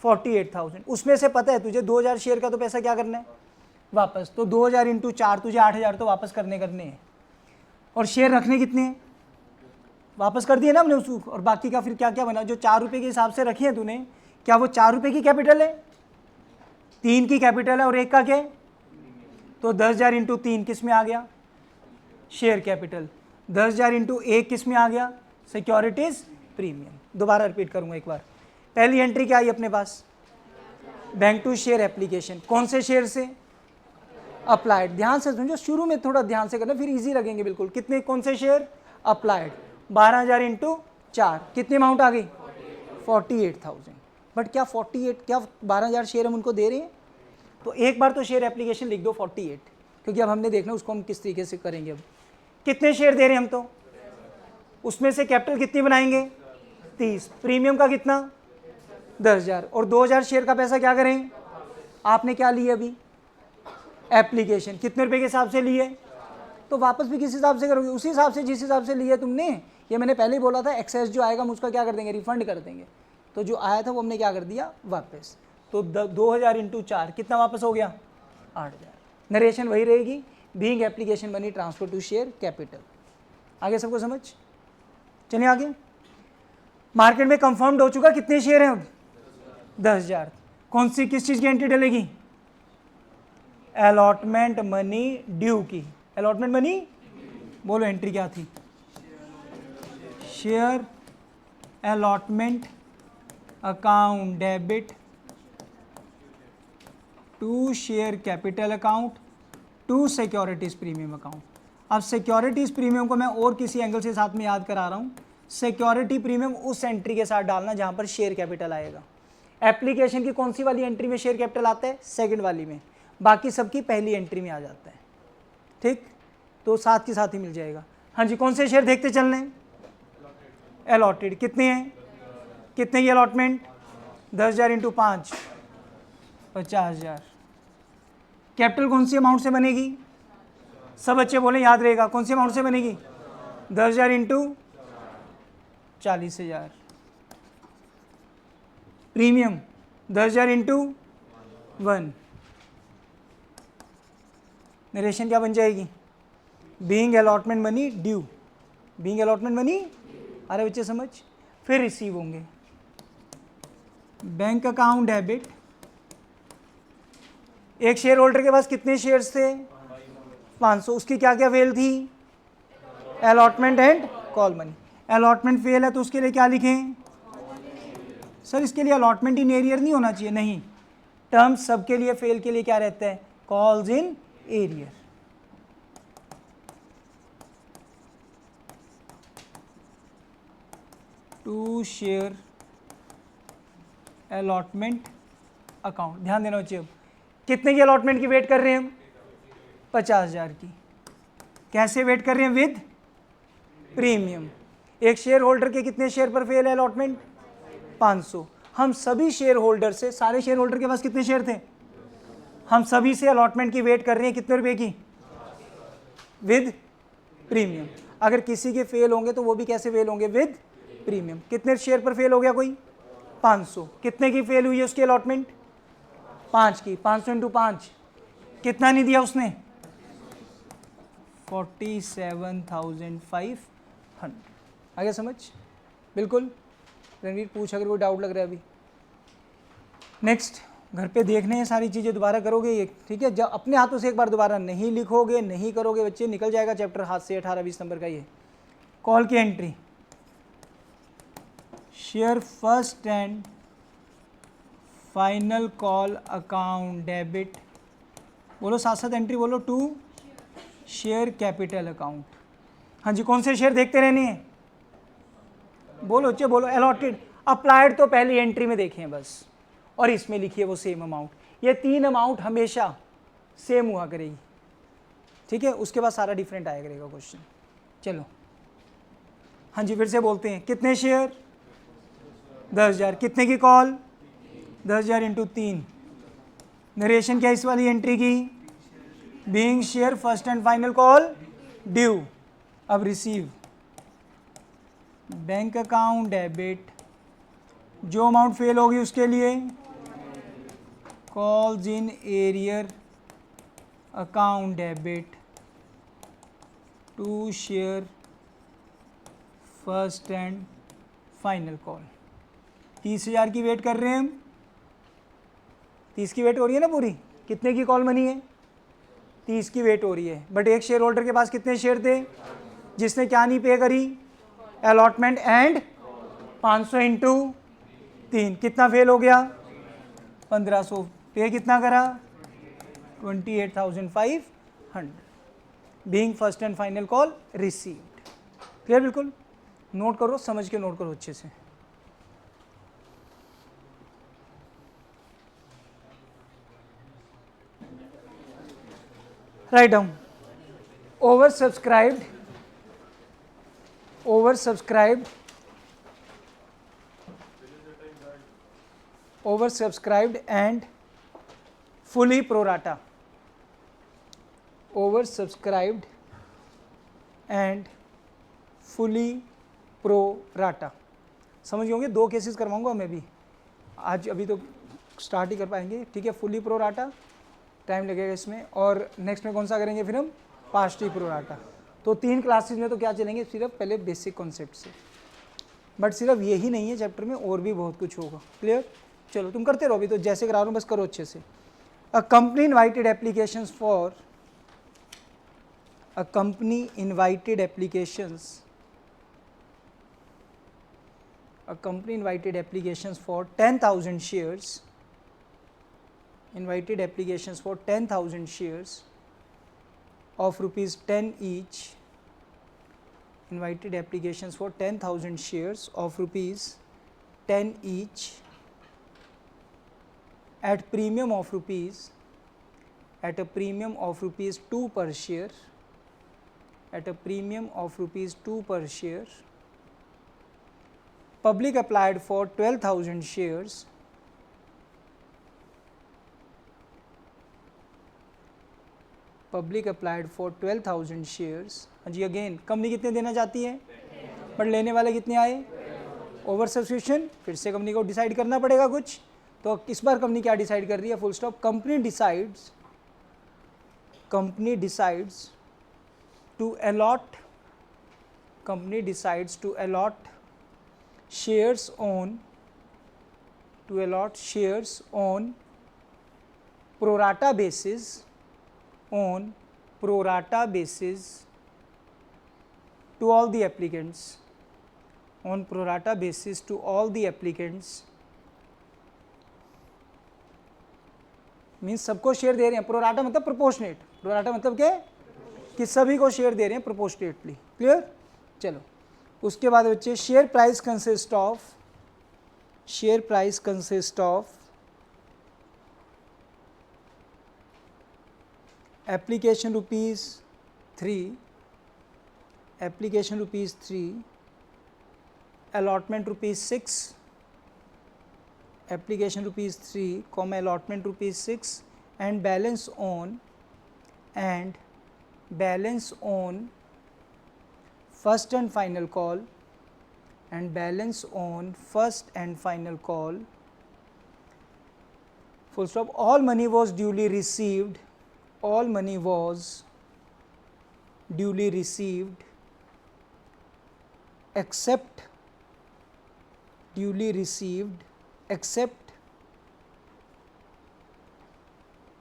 48,000। उसमें से पता है तुझे 2,000 शेयर का तो पैसा क्या करना है? वापस। तो 2,000 इंटू 4 तुझे 8,000 तो वापस करने हैं। और शेयर रखने कितने हैं? वापस कर दिए ना हमने उसको। और बाकी का फिर क्या क्या बना? जो 4 रुपये के हिसाब से रखे हैं तूने, क्या वो 4 रुपये की कैपिटल है? 3 की कैपिटल है और 1 का क्या है? तो 10,000 इंटू 3 किस में आ गया? Share capital. 10,000 इंटू 1 किस में आ गया? Securities premium. दोबारा रिपीट करूंगा एक बार। पहली एंट्री क्या आई अपने पास? Bank to share application. कौन से शेयर से? अप्लाइड। ध्यान से समझो, शुरू में थोड़ा ध्यान से करना, फिर इजी लगेंगे बिल्कुल। कितने? कौन से शेयर? अप्लाइड। 12,000 इंटू 4 कितनी अमाउंट आ गई? 48,000। बट क्या 48, क्या 12,000 शेयर हम उनको दे रहे हैं? तो एक बार तो शेयर एप्लीकेशन लिख दो 48, क्योंकि अब हमने देखना उसको हम किस तरीके से करेंगे। अब कितने शेयर दे रहे हैं हम? तो उसमें से कैपिटल कितनी बनाएंगे? 30। प्रीमियम का कितना? 10,000। और 2,000 शेयर का पैसा क्या करें? आपने क्या लिया अभी? एप्लीकेशन। कितने रुपए के हिसाब से लिए? तो वापस भी किस हिसाब से करोगे? उसी हिसाब से जिस हिसाब से लिए तुमने। ये मैंने पहले ही बोला था, एक्सेस जो आएगा हम उसका क्या कर देंगे? रिफंड कर देंगे। तो जो आया था वो हमने क्या कर दिया? वापस। तो 2,000 इंटू 4 कितना वापस हो गया? 8,000। नरेशन वही रहेगी, being application money transfer to share capital. आगे सबको समझ? चलिए आगे। मार्केट में कंफर्म्ड हो चुका कितने शेयर हैं अब? 10,000। कौन सी किस चीज़ की एंट्री डलेगी? अलॉटमेंट मनी ड्यू की। अलॉटमेंट मनी बोलो, एंट्री क्या थी? Share allotment account debit to share capital account to securities premium account. अब सिक्योरिटीज प्रीमियम को मैं और किसी एंगल से साथ में याद करा रहा हूँ। सिक्योरिटी प्रीमियम उस एंट्री के साथ डालना जहाँ पर शेयर कैपिटल आएगा। एप्लीकेशन की कौन सी वाली एंट्री में शेयर कैपिटल आता है? सेकंड वाली में। बाकी सबकी पहली एंट्री में आ जाता है। ठीक, तो साथ के साथ ही मिल जाएगा। हाँ जी, कौन से शेयर देखते चलने? अलॉटेड। कितने हैं? कितने की अलॉटमेंट? 10,000 इंटू 5 50,000। कैपिटल कौन सी अमाउंट से बनेगी? सब बच्चे बोले, याद रहेगा। कौन सी अमाउंट से बनेगी? 10,000 इंटू 40,000। Premium 10,000 into 1। नरेशन क्या बन जाएगी? Being allotment money due. Being allotment money, अरे बच्चे समझ। फिर रिसीव होंगे। Bank account debit. एक शेयर होल्डर के पास कितने शेयर्स थे? 500। उसकी क्या क्या फेल थी? Allotment and call money. Allotment fail है तो उसके लिए क्या लिखें? सर इसके लिए अलॉटमेंट इन एरियर नहीं होना चाहिए। नहीं, टर्म्स सबके लिए फेल के लिए क्या रहता है? Calls in arrear. To share allotment account. ध्यान देना बच्चे। अब कितने की अलॉटमेंट की वेट कर रहे हैं हम? 50,000 की। कैसे वेट कर रहे हैं? With premium. एक शेयर होल्डर के कितने शेयर पर फेल है अलॉटमेंट? 500। हम सभी शेयर होल्डर से, सारे शेयर होल्डर के पास कितने शेयर थे? हम सभी से अलॉटमेंट की वेट कर रहे हैं कितने रुपए की? With premium. अगर किसी के फेल होंगे तो वो भी कैसे फेल होंगे? With premium. कितने शेयर पर फेल हो गया कोई? 500। कितने की फेल हुई है उसकी अलॉटमेंट? 5 की। 500 इंटू 5 कितना नहीं दिया उसने? 47,500। आगे समझ? बिल्कुल। रणवीर पूछ अगर कोई डाउट लग रहा है अभी। नेक्स्ट, घर पे देखने हैं सारी चीज़ें, दोबारा करोगे ये, ठीक है? जब अपने हाथों से एक बार दोबारा नहीं लिखोगे, नहीं करोगे बच्चे, निकल जाएगा चैप्टर हाथ से। 18-20 नंबर का ये कॉल की entry. Share first and final call account debit, बोलो साथ साथ एंट्री बोलो, टू शेयर कैपिटल अकाउंट। हाँ जी, कौन से शेयर देखते रहने हैं, बोलो बच्चे बोलो। अलॉटेड, अप्लाइड तो पहली एंट्री में देखें बस, और इसमें लिखिए वो सेम अमाउंट। ये तीन अमाउंट हमेशा सेम हुआ करेगी, ठीक है, उसके बाद सारा डिफरेंट आया करेगा क्वेश्चन। चलो हाँ जी, फिर से बोलते हैं, कितने शेयर, 10,000, कितने की कॉल, 10,000 इंटू 3। नरेशन क्या इस वाली एंट्री की, being share first and final call due. अब रिसीव, बैंक अकाउंट डेबिट, जो अमाउंट फेल होगी उसके लिए calls in arrear account debit to share first and final call. 30,000 की वेट कर रहे हैं हम, 30 की वेट हो रही है ना पूरी, कितने की कॉल मनी है, 30 की वेट हो रही है। बट एक शेयर होल्डर के पास कितने शेयर थे, जिसने क्या नहीं पे करी, अलॉटमेंट एंड 500 इंटू 3, कितना फेल हो गया, 1500। पे कितना करा, 28,500, being first and final call received. Clear, बिल्कुल नोट करो, समझ के नोट करो अच्छे से। Write down, over subscribed, over subscribed, over subscribed and fully pro rata, over subscribed and fully pro rata. समझ गए होंगे, 2 केसेस करवाऊंगा मैं भी आज, अभी तो स्टार्ट ही कर पाएंगे, ठीक है। फुली प्रोराटा टाइम लगेगा इसमें, और नेक्स्ट में कौन सा करेंगे फिर हम, पार्शियली प्रोराटा। तो 3 क्लासेस में तो क्या चलेंगे, सिर्फ पहले बेसिक कॉन्सेप्ट से। बट सिर्फ यही नहीं है चैप्टर में, और भी बहुत कुछ होगा। क्लियर, चलो तुम करते रहो, अभी तो जैसे करा रहा हूँ बस करो अच्छे से। A company invited applications for, a company invited applications, a company invited applications for 10,000 shares, invited applications for 10,000 shares of rupees 10 each, invited applications for 10,000 shares of rupees 10 each at premium of rupees, at a premium of rupees 2 per share, at a premium of rupees 2 per share. Public applied for 12,000 shares, public applied for 12,000 shares। हाँ जी, again company कितने देना चाहती है, but लेने वाले कितने आए, over subscription. फिर से कंपनी को डिसाइड करना पड़ेगा कुछ, तो इस बार कंपनी क्या डिसाइड कर रही है, full stop. Company decides to allot, company decides to allot shares on, to allot shares on pro rata basis, on pro rata basis to all the applicants, on pro rata basis to all the applicants, means सबको share दे रहे हैं। Pro rata मतलब proportionate, pro rata मतलब क्या, कि सभी को share दे रहे हैं प्रोपोर्शनेटली। क्लियर, चलो उसके बाद बच्चे, share price consist of, share price consist of application rupees 3, application rupees 3, allotment rupees 6, application rupees 3, comma allotment rupees 6, and balance on, and balance on first and final call, and balance on first and final call, full stop. All money was duly received, all money was duly received except, duly received except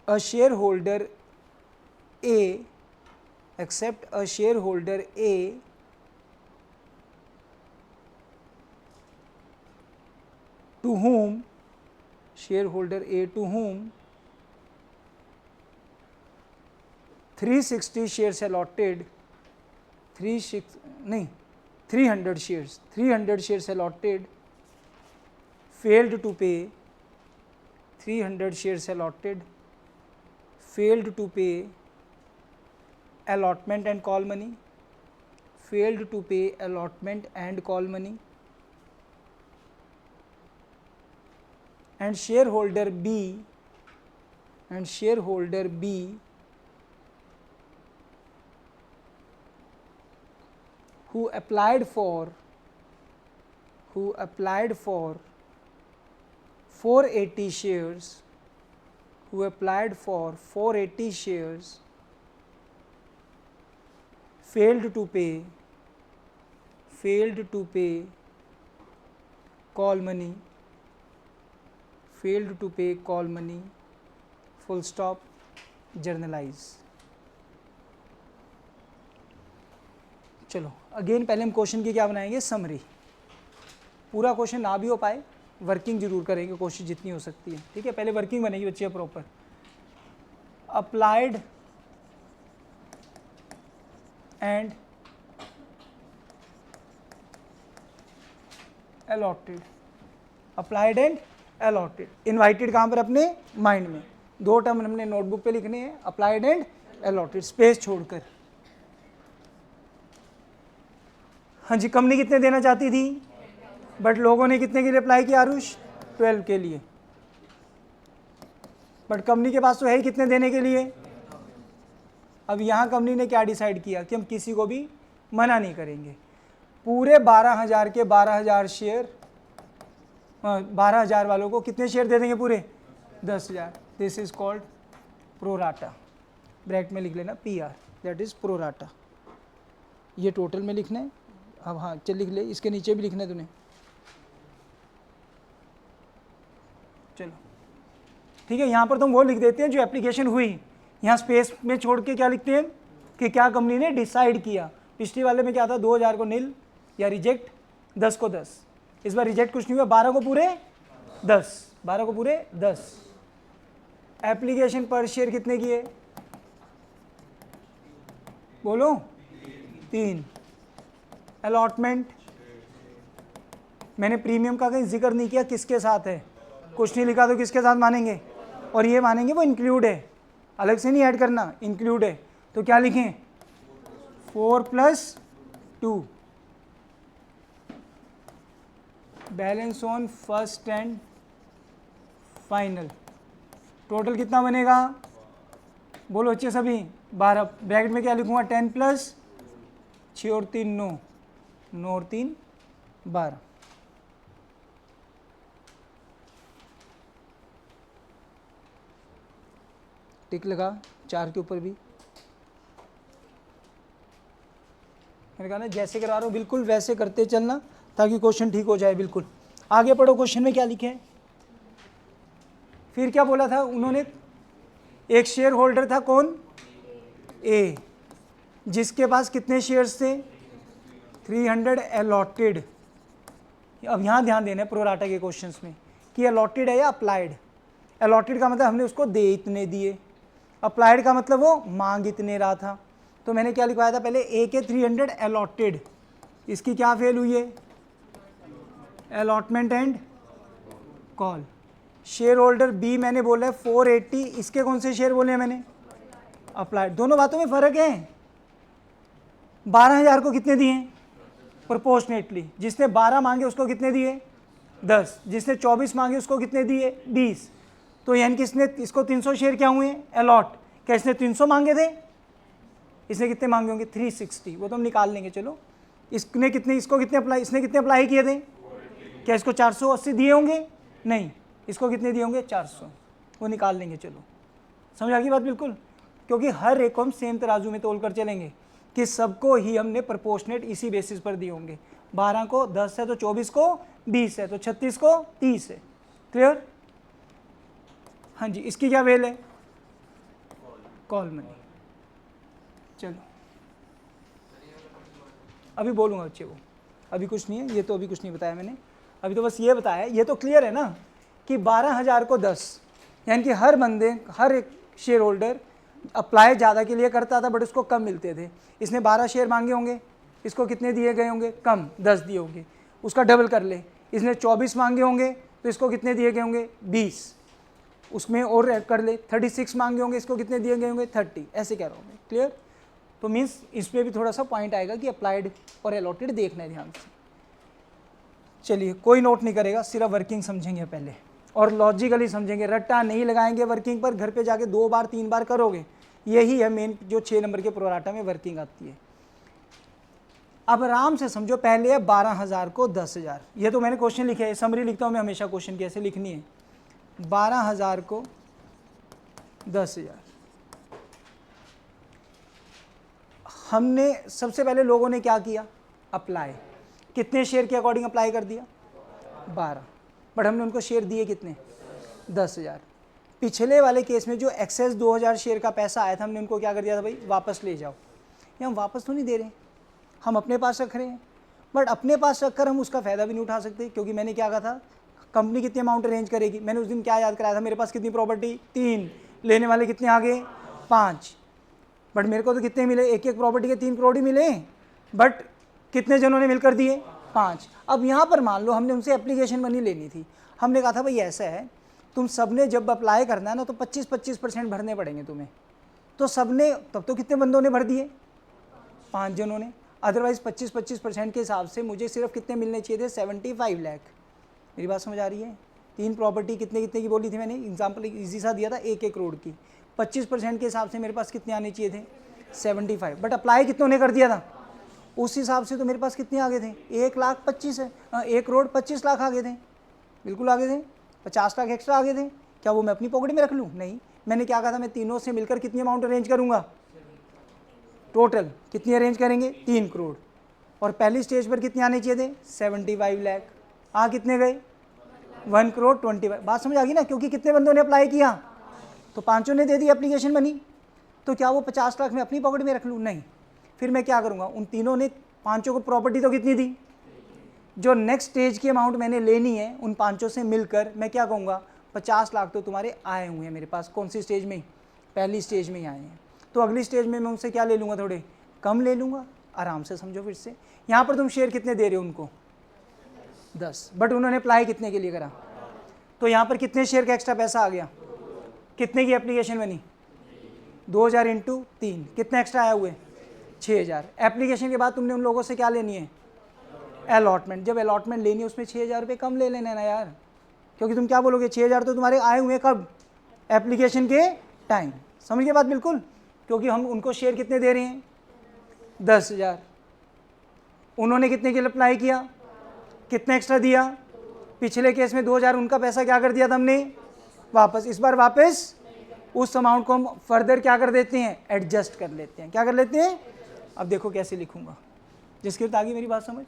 a shareholder A, except a shareholder A to whom shareholder A to whom 360 shares allotted, 300 shares allotted, failed to pay 300 shares allotted, failed to pay allotment and call money, failed to pay allotment and call money, and shareholder B who applied for 480 shares, failed to pay call money, full stop, journalize. चलो again पहले हम question की क्या बनाएंगे, summary. पूरा question ना भी हो पाए, वर्किंग जरूर करेंगे, कोशिश जितनी हो सकती है. ठीक है, पहले वर्किंग बनेगी बच्चे proper. Applied and allotted, applied and allotted. Invited कहाँ पर, अपने माइंड में. दो टर्म हमने नोटबुक पे लिखने हैं, अप्लाइड एंड अलॉटेड, स्पेस छोड़कर. हाँ जी, कंपनी कितने देना चाहती थी, बट लोगों ने कितने के लिए अप्लाई किया आरुष, 12 के लिए. बट कंपनी के पास तो है ही कितने देने के लिए. अब यहाँ कंपनी ने क्या डिसाइड किया कि हम किसी को भी मना नहीं करेंगे. पूरे 12,000 के 12,000 शेयर, 12,000 वालों को कितने शेयर दे देंगे, पूरे 10,000. This is called pro rata. Bracket में लिख लेना PR, दैट इज प्रोराटा. ये टोटल में लिखना है. अब हाँ चल लिख ले, इसके नीचे भी लिखना है तूने. चलो ठीक है, यहाँ पर तुम वो लिख देते हैं जो एप्लीकेशन हुई. यहाँ स्पेस में छोड़ के क्या लिखते हैं कि क्या कंपनी ने डिसाइड किया. पिछले वाले में क्या था, 2,000 को नील या रिजेक्ट, 10 को 10. इस बार रिजेक्ट कुछ नहीं हुआ, 12 को पूरे 10. एप्लीकेशन पर शेयर कितने की है, बोलो, 3. अलॉटमेंट मैंने प्रीमियम का कहीं जिक्र नहीं किया, किसके साथ है, कुछ नहीं लिखा, तो किसके साथ मानेंगे, और ये मानेंगे वो इंक्लूड है, अलग से नहीं ऐड करना, इंक्लूड है. तो क्या लिखें, 4+2. Balance on first and final. Total कितना बनेगा, बोलो अच्छे सभी, 12. ब्रैकेट में क्या लिखूंगा, 10 + 6 और 3 9, 9 और 3 12. टिक लगा 4 के ऊपर भी. मैंने कहा ना जैसे करा रहा हूँ बिल्कुल वैसे करते चलना, ताकि क्वेश्चन ठीक हो जाए. बिल्कुल आगे पढ़ो, क्वेश्चन में क्या लिखे हैं. फिर क्या बोला था उन्होंने, एक शेयर होल्डर था कौन, ए, जिसके पास कितने शेयर्स थे, 300 अलॉटेड. अब यहाँ ध्यान देना है प्रोराटा के क्वेश्चंस में कि अलॉटेड है या अप्लाइड. अलॉटेड का मतलब हमने उसको दे इतने दिए, अप्लाइड का मतलब वो मांग इतने रहा था. तो मैंने क्या लिखवाया था पहले, ए के 300 अलॉटेड, इसकी क्या फेल हुई है, allotment and call. Share holder बी मैंने बोला है 480, इसके कौन से शेयर बोले हैं मैंने, अप्लाइड. दोनों बातों में फ़र्क है. 12,000 को कितने दिए, प्रोपोर्शनेटली. जिसने 12 मांगे उसको कितने दिए, 10. जिसने 24 मांगे उसको कितने दिए, 20. तो यानी कि इसको 300 शेयर क्या हुए, अलॉट. क्या इसने 300 मांगे थे, इसने कितने मांगे होंगे, 360. वो तो हम निकाल लेंगे. चलो इसने कितने, इसको कितने अप्लाई, इसने कितने अप्लाई किए थे, क्या इसको 480 दिए होंगे, नहीं, इसको कितने दिए होंगे, 400. वो निकाल लेंगे. चलो समझ आ गई बात बिल्कुल, क्योंकि हर एक को हम सेम तराजू में तोल कर चलेंगे कि सबको ही हमने प्रोपोर्शनेट इसी बेसिस पर दिए होंगे. 12 को 10 है तो 24 को 20 है तो 36 को 30 है. क्लियर. हाँ जी, इसकी क्या वेल है, कॉल मनी. चलो अभी बोलूँगा बच्चे, वो अभी कुछ नहीं है, ये तो अभी कुछ नहीं बताया मैंने, अभी तो बस ये बताया. ये तो क्लियर है ना कि 12,000 को 10, यानी कि हर बंदे, हर एक शेयर होल्डर अप्लाई ज़्यादा के लिए करता था बट उसको कम मिलते थे। इसने 12 शेयर मांगे होंगे, इसको कितने दिए गए होंगे? कम, 10 दिए होंगे। उसका डबल कर ले, इसने 24 मांगे होंगे तो इसको कितने दिए गए होंगे? 20। उसमें और ऐड कर ले, 36 मांगे होंगे, इसको कितने दिए गए होंगे? 30। ऐसे कह रहा हूँ मैं, क्लियर? तो मीन्स इसमें भी थोड़ा सा पॉइंट आएगा कि अप्लाइड और अलॉटेड देखना है ध्यान से। चलिए, कोई नोट नहीं करेगा, सिर्फ वर्किंग समझेंगे पहले और लॉजिकली समझेंगे, रट्टा नहीं लगाएंगे वर्किंग पर। घर पे जाके 2 बार 3 बार करोगे, यही है मेन जो 6 नंबर के प्रोराटा में वर्किंग आती है। अब आराम से समझो, पहले है 12,000 को 10,000, ये तो मैंने क्वेश्चन लिखे है, समरी लिखता हूँ मैं हमेशा क्वेश्चन की, ऐसे लिखनी है। 12,000 को 10,000, हमने सबसे पहले लोगों ने क्या किया? अप्लाई। कितने शेयर के अकॉर्डिंग अप्लाई कर दिया? 12, बट हमने उनको शेयर दिए कितने? 10,000। पिछले वाले केस में जो एक्सेस 2,000 शेयर का पैसा आया था, हमने उनको क्या कर दिया था? भाई वापस ले जाओ। ये हम वापस तो नहीं दे रहे, हम अपने पास रख रहे हैं, बट अपने पास रखकर हम उसका फ़ायदा भी नहीं उठा सकते, क्योंकि मैंने क्या कहा था? कंपनी कितनी अमाउंट अरेंज करेगी। मैंने उस दिन क्या याद कराया था? मेरे पास कितनी प्रॉपर्टी? 3, लेने वाले कितने आ गए? 5, बट मेरे को तो कितने मिले? एक प्रॉपर्टी के 3 करोड़ ही मिले, बट कितने जनों ने मिलकर दिए? 5। अब यहाँ पर मान लो हमने उनसे एप्लीकेशन मनी लेनी थी, हमने कहा था भाई ऐसा है, तुम सबने जब अप्लाई करना है ना तो 25% भरने पड़ेंगे तुम्हें। तो सबने, तब तो कितने बंदों ने भर दिए? 5 जनों ने। अदरवाइज 25% के हिसाब से मुझे सिर्फ कितने मिलने चाहिए थे? 75 लाख। मेरी बात समझ आ रही है? 3 प्रॉपर्टी कितने कितने की बोली थी मैंने? एग्जाम्पल इजी सा दिया था, 1 करोड़ की। 25% के हिसाब से मेरे पास कितने आने चाहिए थे? 75। बट अप्लाई कितनों ने कर दिया था? उस हिसाब से तो मेरे पास कितने आ गए थे? 1,25,000 है, 1 करोड़ 25 लाख आ गए थे। बिल्कुल आ गए थे। 50 लाख एक्स्ट्रा आ गए थे। क्या वो मैं अपनी पॉकेट में रख लूँ? नहीं, मैंने क्या कहा था? मैं तीनों से मिलकर कितनी अमाउंट अरेंज करूँगा? टोटल कितनी अरेंज करेंगे? 3 करोड़। और पहली स्टेज पर कितने आने चाहिए थे? 75 लाख। आ कितने गए? 1 करोड़ 25। बात समझ आ गई ना? क्योंकि कितने बंदों ने अप्लाई किया? तो 5 ने दे दी एप्लीकेशन मनी। तो क्या वो 50 लाख मैं अपनी पॉकेट में रख लूँ? नहीं। फिर मैं क्या करूँगा? उन तीनों ने, 5 को प्रॉपर्टी तो कितनी दी? जो नेक्स्ट स्टेज की अमाउंट मैंने लेनी है, उन 5 से मिलकर मैं क्या कहूँगा? 50 लाख तो तुम्हारे आए हुए हैं मेरे पास। कौन सी स्टेज में? पहली स्टेज में ही आए हैं। तो अगली स्टेज में मैं उनसे क्या ले लूँगा? थोड़े कम ले लूँगा। आराम से समझो फिर से। यहाँ पर तुम शेयर कितने दे रहे हो उनको? 10, बट उन्होंने अप्लाई कितने के लिए करा? तो यहाँ पर कितने शेयर का एक्स्ट्रा पैसा आ गया? कितने की एप्लीकेशन बनी? 2,000 इंटू 3, कितने एक्स्ट्रा आया हुए? 6,000। एप्लीकेशन के बाद तुमने उन लोगों से क्या लेनी है? अलॉटमेंट। जब अलॉटमेंट लेनी है उसमें 6,000 रुपये कम ले लेना ना यार, क्योंकि तुम क्या बोलोगे? 6,000 तो तुम्हारे आए हुए कब? एप्लीकेशन के टाइम। समझ गए बात? बिल्कुल। क्योंकि हम उनको शेयर कितने दे रहे हैं? 10,000। उन्होंने कितने के लिए अप्लाई किया? कितने एक्स्ट्रा दिया? पिछले केस में 2,000 उनका पैसा क्या कर दिया था हमने? वापस। इस बार वापस उस अमाउंट को हम फर्दर क्या कर देते हैं? एडजस्ट कर लेते हैं। क्या कर लेते हैं? अब देखो कैसे लिखूंगा, जिसके बाद आगे मेरी बात समझ।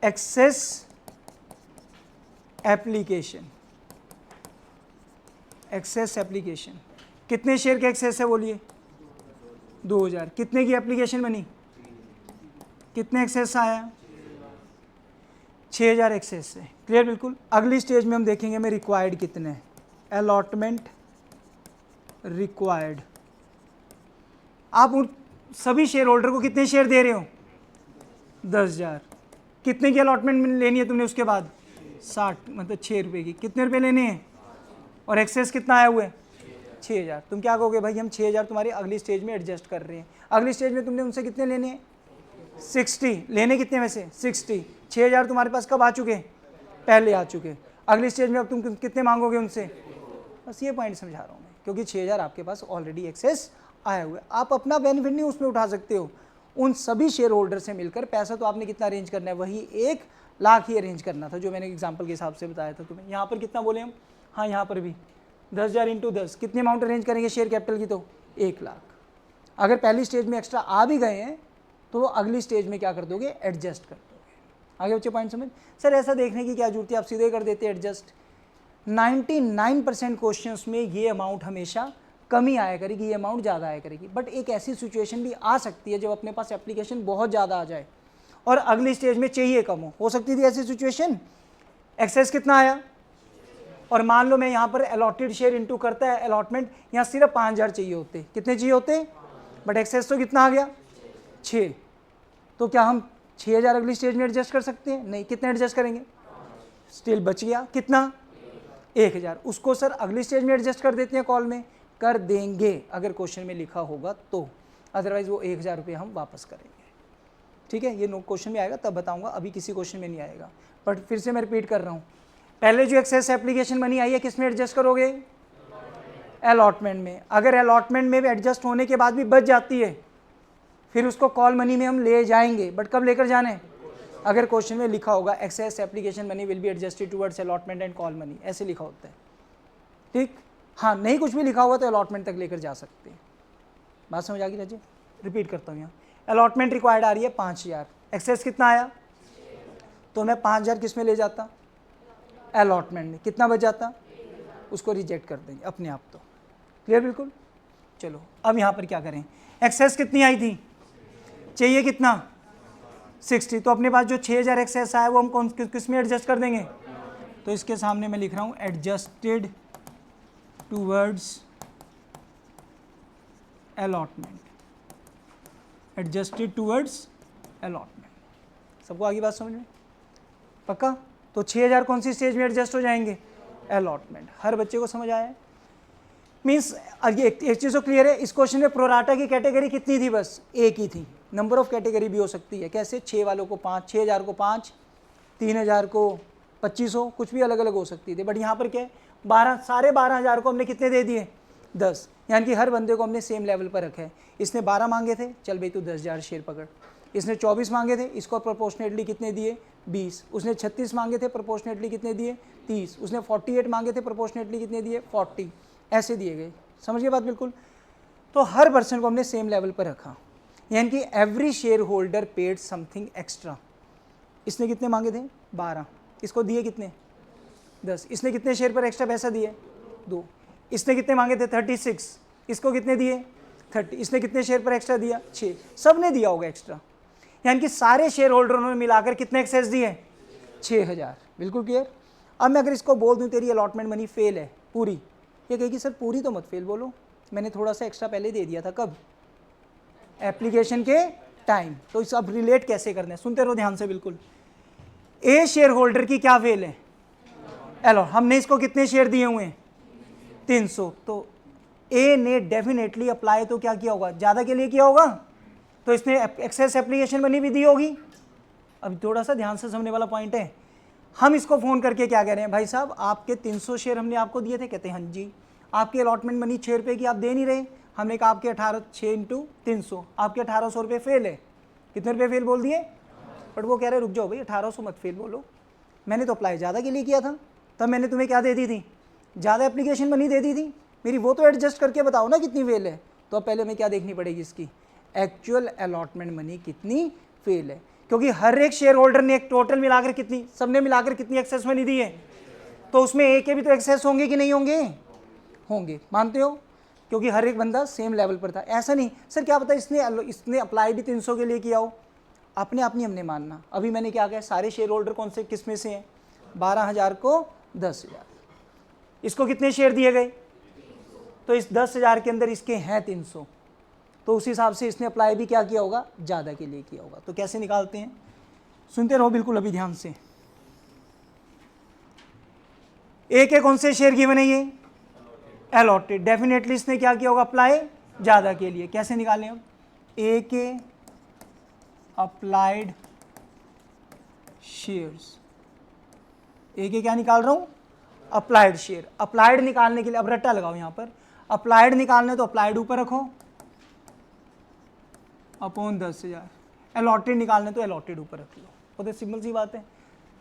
Excess application, excess application. कितने शेयर के एक्सेस है बोलिए? 2,000। कितने की एप्लीकेशन बनी? कितने एक्सेस आया? 6,000 एक्सेस है। क्लियर? बिल्कुल। अगली स्टेज में हम देखेंगे मैं रिक्वायर्ड कितने हैं। Allotment required. आप उन सभी शेयर होल्डर को कितने शेयर दे रहे हो? 10,000। कितने की अलॉटमेंट लेनी है तुमने उसके बाद? 60, मतलब 6 रुपये की। कितने रुपए लेने हैं? और एक्सेस कितना आया हुआ है? 6,000। तुम क्या कहोगे? भाई हम 6,000 तुम्हारी अगली स्टेज में एडजस्ट कर रहे हैं। अगली स्टेज में तुमने उनसे कितने लेने हैं? 60। लेने कितने में से? 60। 6,000 तुम्हारे पास कब आ चुके? पहले आ चुके। अगली स्टेज में अब तुम कितने मांगोगे उनसे? बस ये पॉइंट समझा रहा हूँ मैं, क्योंकि 6,000 आपके पास ऑलरेडी एक्सेस आया हुआ है। आप अपना बेनिफिट नहीं उसमें उठा सकते हो। उन सभी शेयर होल्डर से मिलकर पैसा तो आपने कितना अरेंज करना है? वही 1 लाख ही अरेंज करना था, जो मैंने एग्जाम्पल के हिसाब से बताया था तुम्हें। यहाँ पर कितना बोले हम? हाँ, यहाँ पर भी 10,000 इंटू 10। कितनी अमाउंट अरेंज करेंगे शेयर कैपिटल की? तो 1 लाख। अगर पहली स्टेज में एक्स्ट्रा आ भी गए हैं तो वो अगली स्टेज में क्या कर दोगे? एडजस्ट कर दोगे। आगे बच्चे पॉइंट समझ? सर ऐसा देखने की क्या जरूरत है, आप सीधे कर देते एडजस्ट। 99% क्वेश्चंस में ये अमाउंट हमेशा कम ही आया करेगी, ये अमाउंट ज़्यादा आया करेगी। बट एक ऐसी सिचुएशन भी आ सकती है जब अपने पास एप्लीकेशन बहुत ज़्यादा आ जाए और अगली स्टेज में चाहिए कम हो सकती थी ऐसी सिचुएशन। एक्सेस कितना आया? और मान लो मैं यहाँ पर अलॉटेड शेयर इनटू करता है अलॉटमेंट, यहाँ सिर्फ 5000 चाहिए होते, कितने चाहिए होते, बट एक्सेस तो कितना आ गया 6, तो क्या हम 6000 अगली स्टेज में एडजस्ट कर सकते हैं, नहीं, कितने एडजस्ट करेंगे, स्टिल बच गया कितना 1000, उसको सर अगली स्टेज में एडजस्ट कर देते हैं, कॉल में कर देंगे अगर क्वेश्चन में लिखा होगा तो, अदरवाइज वो 1000 रुपये हम वापस करेंगे, ठीक है। ये नो क्वेश्चन में आएगा तब बताऊंगा, अभी किसी क्वेश्चन में नहीं आएगा, बट फिर से मैं रिपीट कर रहा हूँ, पहले जो एक्सेस एप्लीकेशन मनी आई है किस में एडजस्ट करोगे, अलॉटमेंट में, अगर अलॉटमेंट में भी एडजस्ट होने के बाद भी बच जाती है फिर उसको कॉल मनी में हम ले जाएंगे, बट कब लेकर जाने, अगर क्वेश्चन में लिखा होगा excess application money will be adjusted towards allotment and call money, ऐसे लिखा होता है, ठीक। हाँ, नहीं कुछ भी लिखा हुआ तो अलॉटमेंट तक लेकर जा सकते हैं, बात समझ आ गई राजे, रिपीट करता हूँ यहाँ, अलॉटमेंट रिक्वायर्ड आ रही है 5000, एक्सेस कितना आया, तो मैं 5000 किस में ले जाता, अलॉटमेंट में, कितना बच जाता, उसको रिजेक्ट कर देंगे अपने आप, तो क्लियर बिल्कुल। चलो अब यहाँ पर क्या करें, एक्सेस कितनी आई थी, चाहिए कितना 60, तो अपने पास जो 6000 एक्सेस आया वो हम कौन किस में एडजस्ट कर देंगे, तो इसके सामने मैं लिख रहा हूँ adjusted towards allotment, adjusted towards allotment, सबको आगे बात समझ में, पक्का। तो 6000 कौन सी स्टेज में एडजस्ट हो जाएंगे, अलॉटमेंट, हर बच्चे को समझ आया है, मीन्स ये एक चीज़ तो क्लियर है, इस क्वेश्चन में प्रोराटा की कैटेगरी कितनी थी, बस एक ही थी, नंबर ऑफ कैटेगरी भी हो सकती है, कैसे 6 वालों को 5, 6000 को 5, 3000 को 2500, कुछ भी अलग अलग हो सकती थी, बट यहाँ पर क्या है 12, सारे 12000 को हमने कितने दे दिए 10, यानी कि हर बंदे को हमने सेम लेवल पर रखा है, इसने 12 मांगे थे, चल भाई तू 10,000 शेयर पकड़, इसने 24 मांगे थे, इसको प्रोपोर्शनेटली कितने दिए 20, उसने 36 मांगे थे, प्रोपोर्शनेटली कितने दिए 30, उसने 48 मांगे थे, प्रोपोर्शनेटली कितने दिए 40, ऐसे दिए गए, समझिए बात बिल्कुल। तो हर पर्सन को हमने सेम लेवल पर रखा, यानी कि every share holder paid something extra, इसने कितने मांगे थे 12, इसको दिए कितने 10, इसने कितने शेयर पर एक्स्ट्रा पैसा दिए 2, इसने कितने मांगे थे 36, इसको कितने दिए 30, इसने कितने शेयर पर एक्स्ट्रा दिया 6, सब ने दिया होगा एक्स्ट्रा, यानी कि सारे शेयर होल्डरों ने मिलाकर कितने एक्सेस दिए 6000, बिल्कुल क्लियर। अब मैं अगर इसको बोल दूं तेरी अलॉटमेंट मनी फेल है पूरी, ये कहेगी सर पूरी तो मत फेल बोलो, मैंने थोड़ा सा एक्स्ट्रा पहले दे दिया था, कब, एप्लीकेशन के टाइम, तो इस अब रिलेट कैसे करना है, सुनते रहो ध्यान से बिल्कुल। ए शेयर होल्डर की क्या फेल है, एलो, हमने इसको कितने शेयर दिए हुए हैं 300, तो ए ने डेफिनेटली अप्लाई तो क्या किया होगा, ज़्यादा के लिए किया होगा, तो इसने एक्सेस एप्लीकेशन मनी भी दी होगी। अब थोड़ा सा ध्यान से समझने वाला पॉइंट है, हम इसको फ़ोन करके क्या कह रहे हैं, भाई साहब आपके 300 शेयर हमने आपको दिए थे, कहते हैं हाँ जी, आपकी अलॉटमेंट मनी 6 रुपये की आप दे नहीं रहे, हमने कहा आपके 6 इंटू 300, आपके 1800 रुपये फेल है, कितने रुपये फेल बोल दिए, बट वो कह रहे रुक जाओ भाई 1800 मत फेल बोलो, मैंने तो अप्लाई ज़्यादा के लिए किया था, तब मैंने तुम्हें क्या दे दी थी, ज़्यादा एप्लीकेशन मनी दे दी थी मेरी, वो तो एडजस्ट करके बताओ ना कितनी फेल है, तो अब पहले हमें क्या देखनी पड़ेगी, इसकी एक्चुअल अलॉटमेंट मनी कितनी फेल है, क्योंकि हर एक शेयर होल्डर ने एक टोटल मिलाकर कितनी, सबने मिलाकर कितनी एक्सेस मनी दी है, तो उसमें ए के भी तो एक्सेस होंगे कि नहीं होंगे, होंगे, मानते हो, क्योंकि हर एक बंदा सेम लेवल पर था। ऐसा नहीं सर क्या पता इसने अप्लाई भी 300 के लिए किया हो, अपने आप नहीं हमने मानना। अभी मैंने क्या कहा, सारे शेयर होल्डर कौन से किस में से हैं, 12,000 को 10,000, इसको कितने शेयर दिए गए, तो इस 10,000 के अंदर इसके हैं 300, तो उस हिसाब से इसने अप्लाई भी क्या किया होगा, ज़्यादा के लिए किया होगा। तो कैसे निकालते हैं, सुनते रहो बिल्कुल अभी ध्यान से। ए के कौन से शेयर गिवन है, ये अलॉटेड, डेफिनेटली इसने क्या किया होगा, अप्लाई ज़्यादा के लिए। कैसे निकालें अब, ए के अप्लाइड शेयर्स, ए के क्या निकाल रहा हूँ, अप्लाइड शेयर। अप्लाइड निकालने के लिए अब रट्टा लगाओ यहाँ पर, अप्लाइड निकालने तो अप्लाइड ऊपर रखो अपॉन 10,000, अलॉटेड निकालने तो अलॉटेड ऊपर रख लो, बहुत सिंपल सी बात है।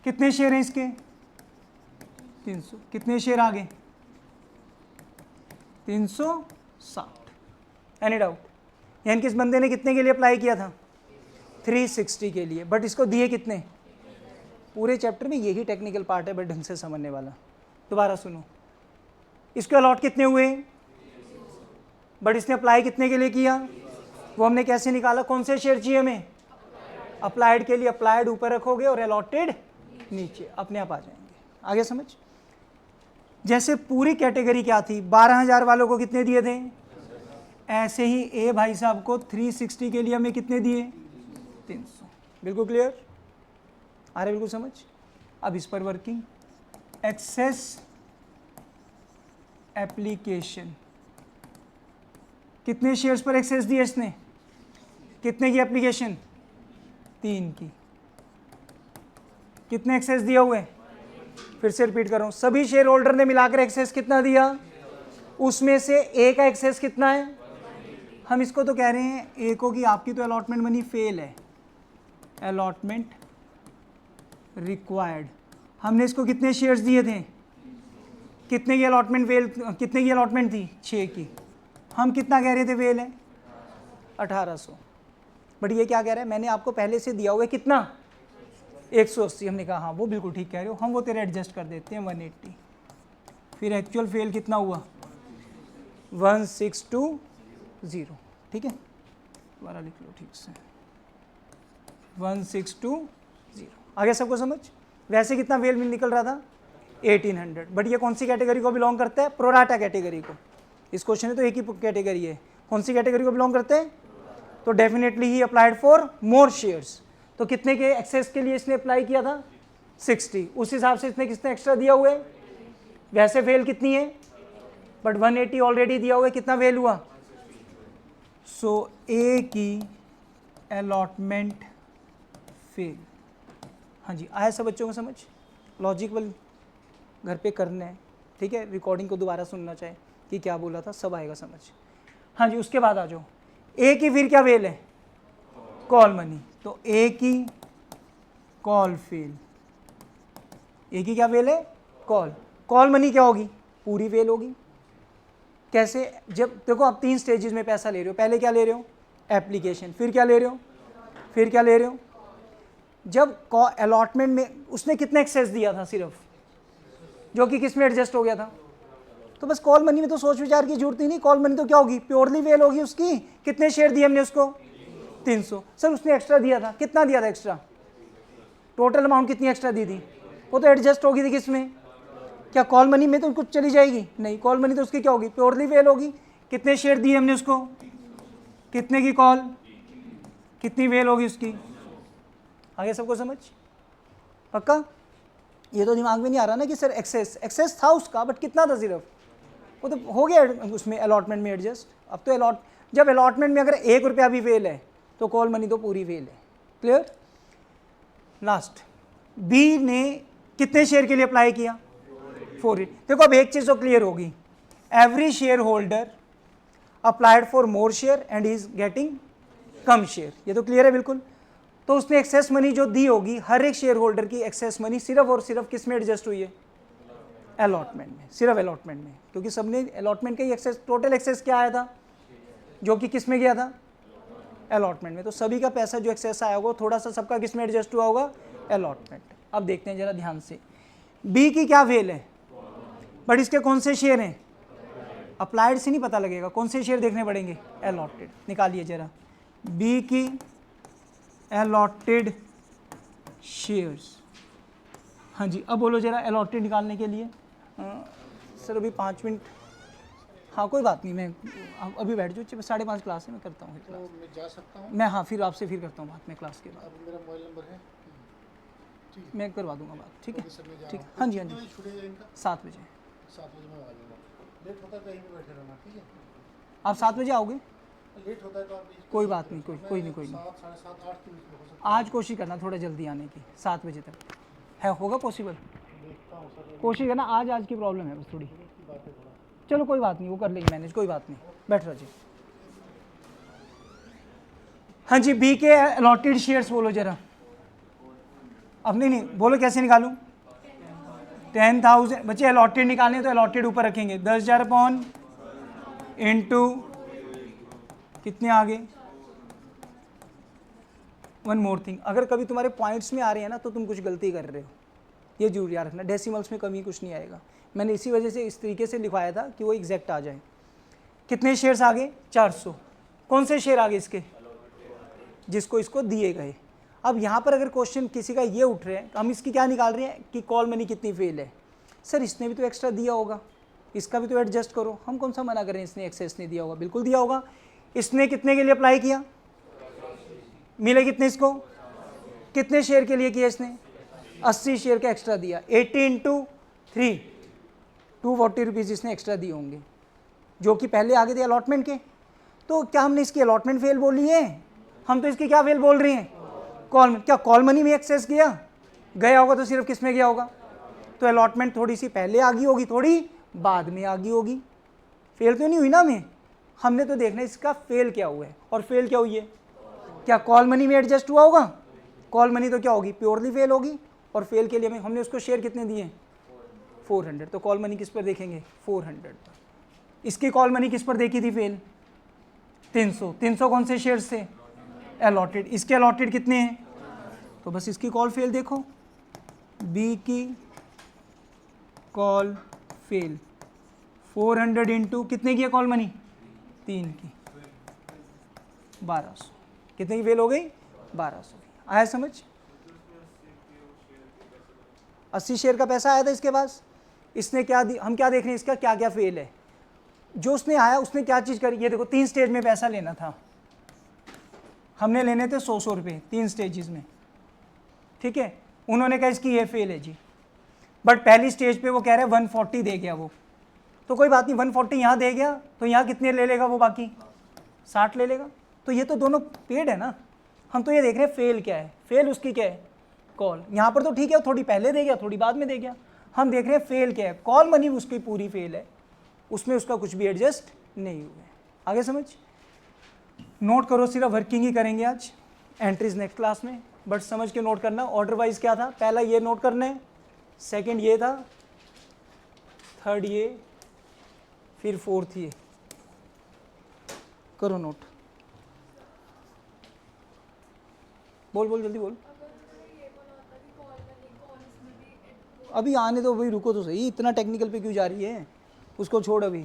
कितने शेयर हैं इसके 300, कितने शेयर आ गए 360, एनी डाउट, यानी कि इस बंदे ने कितने के लिए अप्लाई किया था 360 के लिए, बट इसको दिए कितने, पूरे चैप्टर में यही टेक्निकल पार्ट है बट ढंग से समझने वाला। दोबारा सुनो, इसके अलॉट कितने हुए, बट इसने अप्लाई कितने के लिए किया, वो हमने कैसे निकाला, कौन से शेयर चाहिए हमें, अप्लाइड के लिए अप्लाइड ऊपर रखोगे और अलॉटेड नीचे, अपने आप आ जाएंगे। आगे समझ, जैसे पूरी कैटेगरी क्या थी, 12,000 वालों को कितने दिए थे, ऐसे ही ए भाई साहब को 360 के लिए हमें कितने दिए, 300। बिल्कुल क्लियर आ रहा है, बिल्कुल समझ। अब इस पर वर्किंग, एक्सेस एप्लीकेशन, कितने शेयर्स पर एक्सेस दिया इसने, कितने की एप्लीकेशन, 3 की। कितने एक्सेस दिया हुए, फिर से रिपीट कर रहा हूं, सभी शेयर होल्डर ने मिलाकर एक्सेस कितना दिया, उसमें से ए का एक्सेस कितना है, हम इसको तो कह रहे हैं ए को कि आपकी तो अलॉटमेंट मनी फेल है, अलॉटमेंट रिक्वायर्ड। हमने इसको कितने शेयर्स दिए थे, कितने की अलॉटमेंट फेल, कितने की अलॉटमेंट थी, 6 की। हम कितना कह रहे थे फेल है, 1800। बट ये क्या कह रहा है, मैंने आपको पहले से दिया हुआ है कितना, 180। हमने कहा हाँ वो बिल्कुल ठीक कह रहे हो, हम वो तेरे एडजस्ट कर देते हैं 180। फिर एक्चुअल फेल कितना हुआ, 1620। ठीक है, दोबारा लिख लो ठीक से, 1620। आगे सबको समझ। वैसे कितना फेल निकल रहा था, 1800। बट ये कौन सी कैटेगरी को बिलोंग करता है, प्रोराटा कैटेगरी को। इस क्वेश्चन में तो एक ही कैटेगरी है, कौन सी कैटेगरी को बिलोंग करते हैं, तो definitely he applied for more shares. तो कितने के एक्सेस के लिए इसने अप्लाई किया था, 60। उस हिसाब से इसने कितने एक्स्ट्रा दिया हुआ है, वैसे फेल कितनी है, बट 180 ऑलरेडी दिया हुआ है, कितना फेल हुआ। सो ए की अलॉटमेंट फेल। हाँ जी, आया सब बच्चों को समझ, लॉजिकल घर पे करना है, ठीक है, रिकॉर्डिंग को दोबारा सुनना चाहे कि क्या बोला था, सब आएगा समझ। हाँ जी, उसके बाद आ जाओ, ए की फिर क्या फेल है, कॉल मनी। तो ए की कॉल फेल, ए की क्या फेल है, कॉल मनी क्या होगी, पूरी फेल होगी। कैसे, जब देखो आप 3 स्टेजेस में पैसा ले रहे हो, पहले क्या ले रहे हो, एप्लीकेशन, फिर क्या ले रहे हो, फिर क्या ले रहे हो, जब अलॉटमेंट में उसने कितना एक्सेस दिया था सिर्फ, जो कि किस में एडजस्ट हो गया था, तो बस कॉल मनी में तो सोच विचार की जरूरत ही नहीं। कॉल मनी तो क्या होगी, प्योरली फेल होगी उसकी। कितने शेयर दिए हमने उसको, 300। सर उसने एक्स्ट्रा दिया था, कितना दिया था एक्स्ट्रा, टोटल अमाउंट कितनी एक्स्ट्रा दी थी, वो तो एडजस्ट होगी थी किस में, क्या कॉल मनी में तो कुछ चली जाएगी, नहीं, कॉल मनी तो उसकी क्या होगी, प्योरली फेल होगी। कितने शेयर दिए हमने उसको, कितने की कॉल, कितनी फेल होगी उसकी। आगे सबको समझ, पक्का। ये तो दिमाग में नहीं आ रहा ना कि सर एक्सेस था उसका, बट कितना था सिर्फ, वो तो हो गया उसमें अलॉटमेंट में एडजस्ट। अब तो जब अलॉटमेंट में अगर 1 रुपया भी फेल है तो कॉल मनी तो पूरी फेल है। क्लियर। लास्ट, बी ने कितने शेयर के लिए अप्लाई किया, 4। देखो अब एक चीज़ तो क्लियर होगी, every share holder applied for more share and is getting come share, ये तो क्लियर है बिल्कुल। तो उसने एक्सेस मनी जो दी होगी, हर एक शेयर होल्डर की एक्सेस मनी सिर्फ और सिर्फ किस में एडजस्ट हुई है, अलॉटमेंट में, सिर्फ अलॉटमेंट में, क्योंकि सबने अलॉटमेंट का ही एक्सेस, टोटल एक्सेस क्या आया था, जो कि किस में गया था, अलॉटमेंट में। तो सभी का पैसा जो एक्सेस आया होगा थोड़ा सा सबका किस में एडजस्ट हुआ होगा, अलॉटमेंट। अब देखते हैं जरा ध्यान से, बी की क्या फेल है, बट इसके कौन से शेयर हैं, अप्लाइड से नहीं पता लगेगा, कौन से शेयर देखने पड़ेंगे, अलॉटेड। निकालिए जरा, बी की अलॉटेड शेयर्स। हाँ जी, अब बोलो जरा अलॉटेड निकालने के लिए। सर अभी 5 मिनट, हाँ कोई बात नहीं, मैं अभी बैठ जाओ, 5:30 क्लास है, मैं करता हूँ क्लास।
तो मैं जा सकता हूँ,
मैं हाँ फिर आपसे फिर करता हूँ बात में क्लास के बाद।
अब मेरा मोबाइल नंबर है, ठीक है,
मैं करवा दूंगा बात, ठीक है,
ओके सर, मैं जा
ठीक।
रहा हूँ।
हाँ जी हाँ
कितने
जी,
बजे छुटेगा इनका,
7 बजे।
7 बजे मैं आ जाऊँगा। लेट होता है कहीं भी बैठे रहना, ठीक है,
आप 7 बजे आओगे,
लेट होता है तो आप
कोई बात नहीं, कोई नहीं।
7, 7:30, 8 के बीच में हो सकता
आज कोशिश करना थोड़ा जल्दी आने की, 7 बजे तक है, होगा पॉसिबल,
है, देखता हूँ सर,
कोशिश करना। आज की प्रॉब्लम है बस थोड़ी,
की बात है थोड़ा।
चलो कोई बात नहीं, वो कर लेंगे मैनेज, कोई बात नहीं, बैठ रहो जी। हाँ जी, बी के अलॉटेड शेयर्स बोलो जरा, अब नहीं बोलो कैसे निकालूं, 10,000 बच्चे अलॉटेड निकालने तो अलॉटेड ऊपर रखेंगे, 10,000 अपॉन इंटू कितने आगे। वन मोर थिंग, अगर कभी तुम्हारे पॉइंट्स में आ रहे हैं ना तो तुम कुछ गलती कर रहे हो, ये जरूर याद रखना, डेसिमल्स में कमी कुछ नहीं आएगा। मैंने इसी वजह से इस तरीके से लिखवाया था कि वो एग्जैक्ट आ जाए। कितने शेयर्स आगे, 400। कौन से शेयर आगे इसके, जिसको इसको दिए गए। अब यहाँ पर अगर क्वेश्चन किसी का ये उठ रहे हैं, हम इसकी क्या निकाल रहे हैं कि कॉल मनी कितनी फेल है। सर इसने भी तो एक्स्ट्रा दिया होगा, इसका भी तो एडजस्ट करो। हम कौन सा मना कर रहे हैं इसने एक्सेस नहीं दिया होगा, बिल्कुल दिया होगा। इसने कितने के लिए अप्लाई किया, मिले कितने इसको, कितने शेयर के लिए किया इसने, 80 शेयर का एक्स्ट्रा दिया। 80 इंटू 3 240 रुपीज़ इसने एक्स्ट्रा दिए होंगे, जो कि पहले आगे थे अलॉटमेंट के। तो क्या हमने इसकी अलॉटमेंट फेल बोली है, हम तो इसकी क्या फेल बोल रहे हैं, कॉल। क्या कॉल मनी में एक्सेस गया होगा तो सिर्फ किस में गया होगा, तो अलॉटमेंट थोड़ी सी पहले आ गई होगी, थोड़ी बाद में आ गई होगी। फेल तो नहीं हुई ना हमें, हमने तो देखना इसका फेल क्या हुआ है, और फेल क्या हुई है, क्या कॉल मनी में एडजस्ट हुआ होगा, कॉल मनी तो क्या होगी, प्योरली फेल होगी। और फेल के लिए हमने उसको शेयर कितने दिए, 400, तो कॉल मनी किस पर देखेंगे, 400 पर। इसकी कॉल मनी किस पर देखी थी फेल, 300। 300 कौन से शेयर से, अलॉटेड। इसके अलॉटेड कितने हैं, तो बस इसकी कॉल फेल देखो, बी की कॉल फेल 400 इंटू कितने की है कॉल मनी, 3 की, 1200। कितने की फेल हो गई, 1200 की। आया समझ, 80 शेयर का पैसा आया था इसके पास, इसने क्या दी, हम क्या देख रहे हैं इसका क्या क्या फेल है। जो उसने आया उसने क्या चीज़ करी, ये देखो 3 स्टेज में पैसा लेना था, हमने लेने थे 100 रुपये 3 स्टेजेस में, ठीक है। उन्होंने कहा इसकी ये फेल है जी, बट पहली स्टेज पे वो कह रहे हैं 140 दे गया वो, तो कोई बात नहीं, 140 यहाँ दे गया तो यहाँ कितने ले लेगा वो, बाकी 60 ले लेगा। तो ये तो दोनों पेड है ना, हम तो ये देख रहे हैं फेल क्या है, फेल उसकी क्या है, कॉल। यहाँ पर तो ठीक है, थोड़ी पहले दे गया थोड़ी बाद में दे गया, हम देख रहे हैं फेल क्या है, कॉल मनी उसकी पूरी फेल है, उसमें उसका कुछ भी एडजस्ट नहीं हुआ है। आगे समझ, नोट करो, सिर्फ वर्किंग ही करेंगे आज, एंट्रीज नेक्स्ट क्लास में, बट समझ के नोट करना। ऑर्डर वाइज क्या था, पहला ये नोट करना है, सेकंड ये था, थर्ड ये, फिर फोर्थ ये, करो नोट। बोल बोल जल्दी बोल, अभी आने दो, अभी रुको तो सही, इतना टेक्निकल पे क्यों जा रही है, उसको छोड़ अभी।